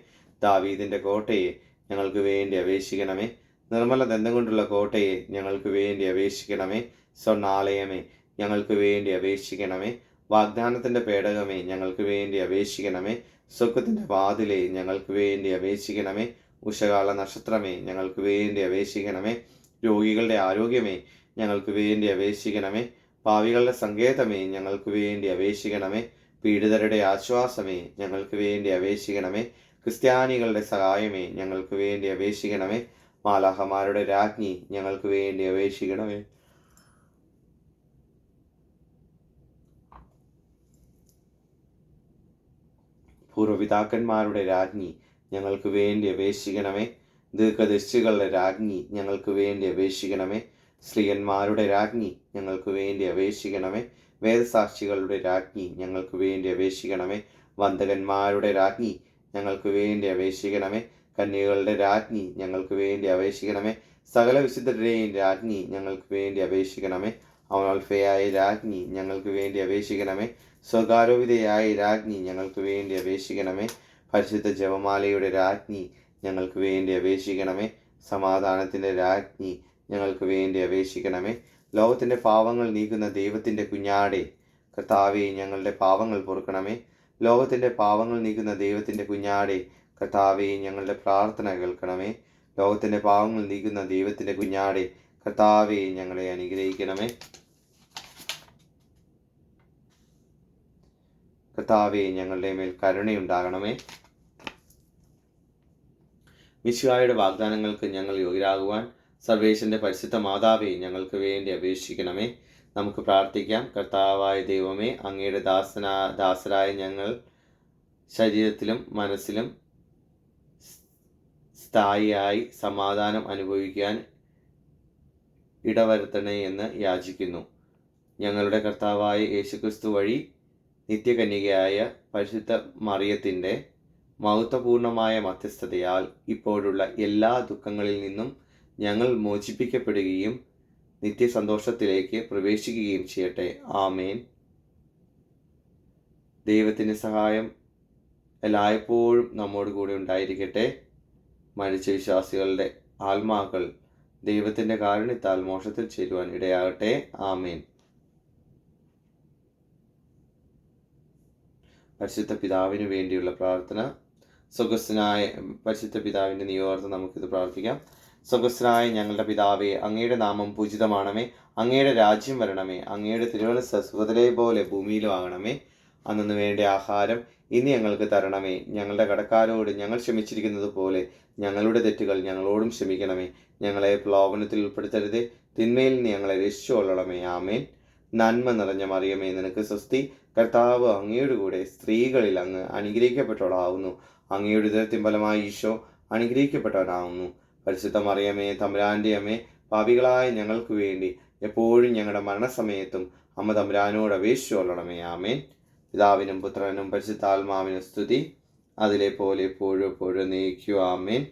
ദാവീദിൻ്റെ കോട്ടയെ, ഞങ്ങൾക്ക് വേണ്ടി അപേക്ഷിക്കണമേ. നിർമ്മല ദന്തം കൊണ്ടുള്ള കോട്ടയെ, ഞങ്ങൾക്ക് വേണ്ടി അപേക്ഷിക്കണമേ. സ്വർണ്ണാലയമേ, ഞങ്ങൾക്ക് വേണ്ടി അപേക്ഷിക്കണമേ. വാഗ്ദാനത്തിൻ്റെ പേടകമേ, ഞങ്ങൾക്ക് വേണ്ടി അപേക്ഷിക്കണമേ. സ്വർഗ്ഗത്തിൻ്റെ വാതിലെ, ഞങ്ങൾക്ക് വേണ്ടി അപേക്ഷിക്കണമേ. ഉഷകാല നക്ഷത്രമേ, ഞങ്ങൾക്ക് വേണ്ടി അപേക്ഷിക്കണമേ. രോഗികളുടെ ആരോഗ്യമേ, ഞങ്ങൾക്ക് വേണ്ടി അപേക്ഷിക്കണമേ. പാവികളുടെ സങ്കേതമേ, ഞങ്ങൾക്ക് വേണ്ടി അപേക്ഷിക്കണമേ. പീഡിതരുടെ ആശ്വാസമേ, ഞങ്ങൾക്ക് വേണ്ടി അപേക്ഷിക്കണമേ. ക്രിസ്ത്യാനികളുടെ സഹായമേ, ഞങ്ങൾക്ക് വേണ്ടി അപേക്ഷിക്കണമേ. മാലാഹമാരുടെ രാജ്ഞി, ഞങ്ങൾക്ക് വേണ്ടി അപേക്ഷിക്കണമേ. പൂർവ്വപിതാക്കന്മാരുടെ രാജ്ഞി ഞങ്ങൾക്ക് വേണ്ടി അപേക്ഷിക്കണമേ. ദീർഘദർശികളുടെ രാജ്ഞി ഞങ്ങൾക്ക് വേണ്ടി അപേക്ഷിക്കണമേ. സ്ത്രീയന്മാരുടെ രാജ്ഞി ഞങ്ങൾക്ക് വേണ്ടി അപേക്ഷിക്കണമേ. വേദസാക്ഷികളുടെ രാജ്ഞി ഞങ്ങൾക്ക് വേണ്ടി അപേക്ഷിക്കണമേ. വന്ദകന്മാരുടെ രാജ്ഞി ഞങ്ങൾക്ക് വേണ്ടി അപേക്ഷിക്കണമേ. കന്യകളുടെ രാജ്ഞി ഞങ്ങൾക്ക് വേണ്ടി അപേക്ഷിക്കണമേ. സകല വിശുദ്ധരുടെയും രാജ്ഞി ഞങ്ങൾക്ക് വേണ്ടി അപേക്ഷിക്കണമേ. അമൽഫയായ രാജ്ഞി ഞങ്ങൾക്ക് വേണ്ടി അപേക്ഷിക്കണമേ. സ്വകാരോപിതയായ രാജ്ഞി ഞങ്ങൾക്ക് വേണ്ടി അപേക്ഷിക്കണമേ. പരിശുദ്ധ ജപമാലയുടെ രാജ്ഞി ഞങ്ങൾക്ക് വേണ്ടി അപേക്ഷിക്കണമേ. സമാധാനത്തിൻ്റെ രാജ്ഞി ഞങ്ങൾക്ക് വേണ്ടി അപേക്ഷിക്കണമേ. ലോകത്തിൻ്റെ പാവങ്ങൾ നീക്കുന്ന ദൈവത്തിൻ്റെ കുഞ്ഞാടെ കർത്താവെ, ഞങ്ങളുടെ പാവങ്ങൾ പൊറുക്കണമേ. ലോകത്തിൻ്റെ പാവങ്ങൾ നീക്കുന്ന ദൈവത്തിൻ്റെ കുഞ്ഞാടെ കർത്താവെ, ഞങ്ങളുടെ പ്രാർത്ഥന കേൾക്കണമേ. ലോകത്തിൻ്റെ പാവങ്ങൾ നീക്കുന്ന ദൈവത്തിൻ്റെ കുഞ്ഞാടെ കർത്താവെ, ഞങ്ങളെ അനുഗ്രഹിക്കണമേ. കർത്താവെ, ഞങ്ങളുടെ മേൽ കരുണയുണ്ടാകണമേ. മിശിഹായുടെ വാഗ്ദാനങ്ങൾക്ക് ഞങ്ങൾ യോഗ്യരാകുവാൻ സർവേശ്വരന്റെ പരിശുദ്ധ മാതാവേ, ഞങ്ങൾക്ക് വേണ്ടി അപേക്ഷിക്കണമേ. നമുക്ക് പ്രാർത്ഥിക്കാം. കർത്താവായ ദൈവമേ, അങ്ങയുടെ ദാസരായ ഞങ്ങൾ ശരീരത്തിലും മനസ്സിലും സ്ഥായിയായി സമാധാനം അനുഭവിക്കാൻ ഇടവരുത്തണേ എന്ന് യാചിക്കുന്നു. ഞങ്ങളുടെ കർത്താവായ യേശുക്രിസ്തു വഴി നിത്യകന്യകയായ പരിശുദ്ധ മറിയത്തിൻ്റെ മഹത്വപൂർണമായ മധ്യസ്ഥതയാൽ ഇപ്പോഴുള്ള എല്ലാ ദുഃഖങ്ങളിൽ നിന്നും ഞങ്ങൾ മോചിപ്പിക്കപ്പെടുകയും നിത്യസന്തോഷത്തിലേക്ക് പ്രവേശിക്കുകയും ചെയ്യട്ടെ. ആമേൻ. ദൈവത്തിൻ്റെ സഹായം എല്ലായ്പ്പോഴും നമ്മോട് കൂടെ ഉണ്ടായിരിക്കട്ടെ. മരിച്ച വിശ്വാസികളുടെ ആത്മാക്കൾ ദൈവത്തിൻ്റെ കാരുണ്യത്താൽ മോക്ഷത്തിൽ ചേരുവാൻ ഇടയാകട്ടെ. ആമേൻ. പരിശുദ്ധ പിതാവിന് വേണ്ടിയുള്ള പ്രാർത്ഥന. സ്വർഗ്ഗസ്ഥനായ പരിശുദ്ധ പിതാവിൻ്റെ നിയോഗാർത്ഥം നമുക്കിത് പ്രാർത്ഥിക്കാം. സ്വർഗ്ഗസ്ഥനായ ഞങ്ങളുടെ പിതാവേ, അങ്ങയുടെ നാമം പൂജിതമാണമേ. അങ്ങയുടെ രാജ്യം വരണമേ. അങ്ങയുടെ തിരുമനസ്സ് സ്വർഗ്ഗത്തിലെ പോലെ ഭൂമിയിലും ആകണമേ. അന്നു വേണ്ട ആഹാരം ഇന്ന് ഞങ്ങൾക്ക് തരണമേ. ഞങ്ങളുടെ കടക്കാരോട് ഞങ്ങൾ ക്ഷമിച്ചിരിക്കുന്നത് പോലെ ഞങ്ങളുടെ തെറ്റുകൾ ഞങ്ങളോടും ക്ഷമിക്കണമേ. ഞങ്ങളെ പ്രലോഭനത്തിൽ ഉൾപ്പെടുത്തരുതേ, തിന്മയിൽ നിന്ന് ഞങ്ങളെ രക്ഷിച്ചുകൊള്ളണമേ. ആമേൻ. നന്മ നിറഞ്ഞ മറിയമേ, നിനക്ക് സ്വസ്തി. കർത്താവ് അങ്ങയുടെ കൂടെ സ്ത്രീകളിൽ അങ്ങ് അനുഗ്രഹിക്കപ്പെട്ടവളാവുന്നു. അങ്ങയുടെ ഉദരത്തിൻ ഫലമായി ഈശോ അനുഗ്രഹിക്കപ്പെട്ടവനാവുന്നു. പരിശുദ്ധ മറിയമേ, തമ്പുരാൻ്റെ അമ്മേ, പാപികളായ ഞങ്ങൾക്ക് വേണ്ടി എപ്പോഴും ഞങ്ങളുടെ മരണസമയത്തും അമ്മ തമ്പുരാനോട് അപേക്ഷിച്ചുകൊള്ളണമേ. ആമേൻ. പിതാവിനും പുത്രനും പരിശുദ്ധാത്മാവിനും സ്തുതി, അതിലെ പോലെ എപ്പോഴും എപ്പോഴും നീക്കുക. ആമേൻ.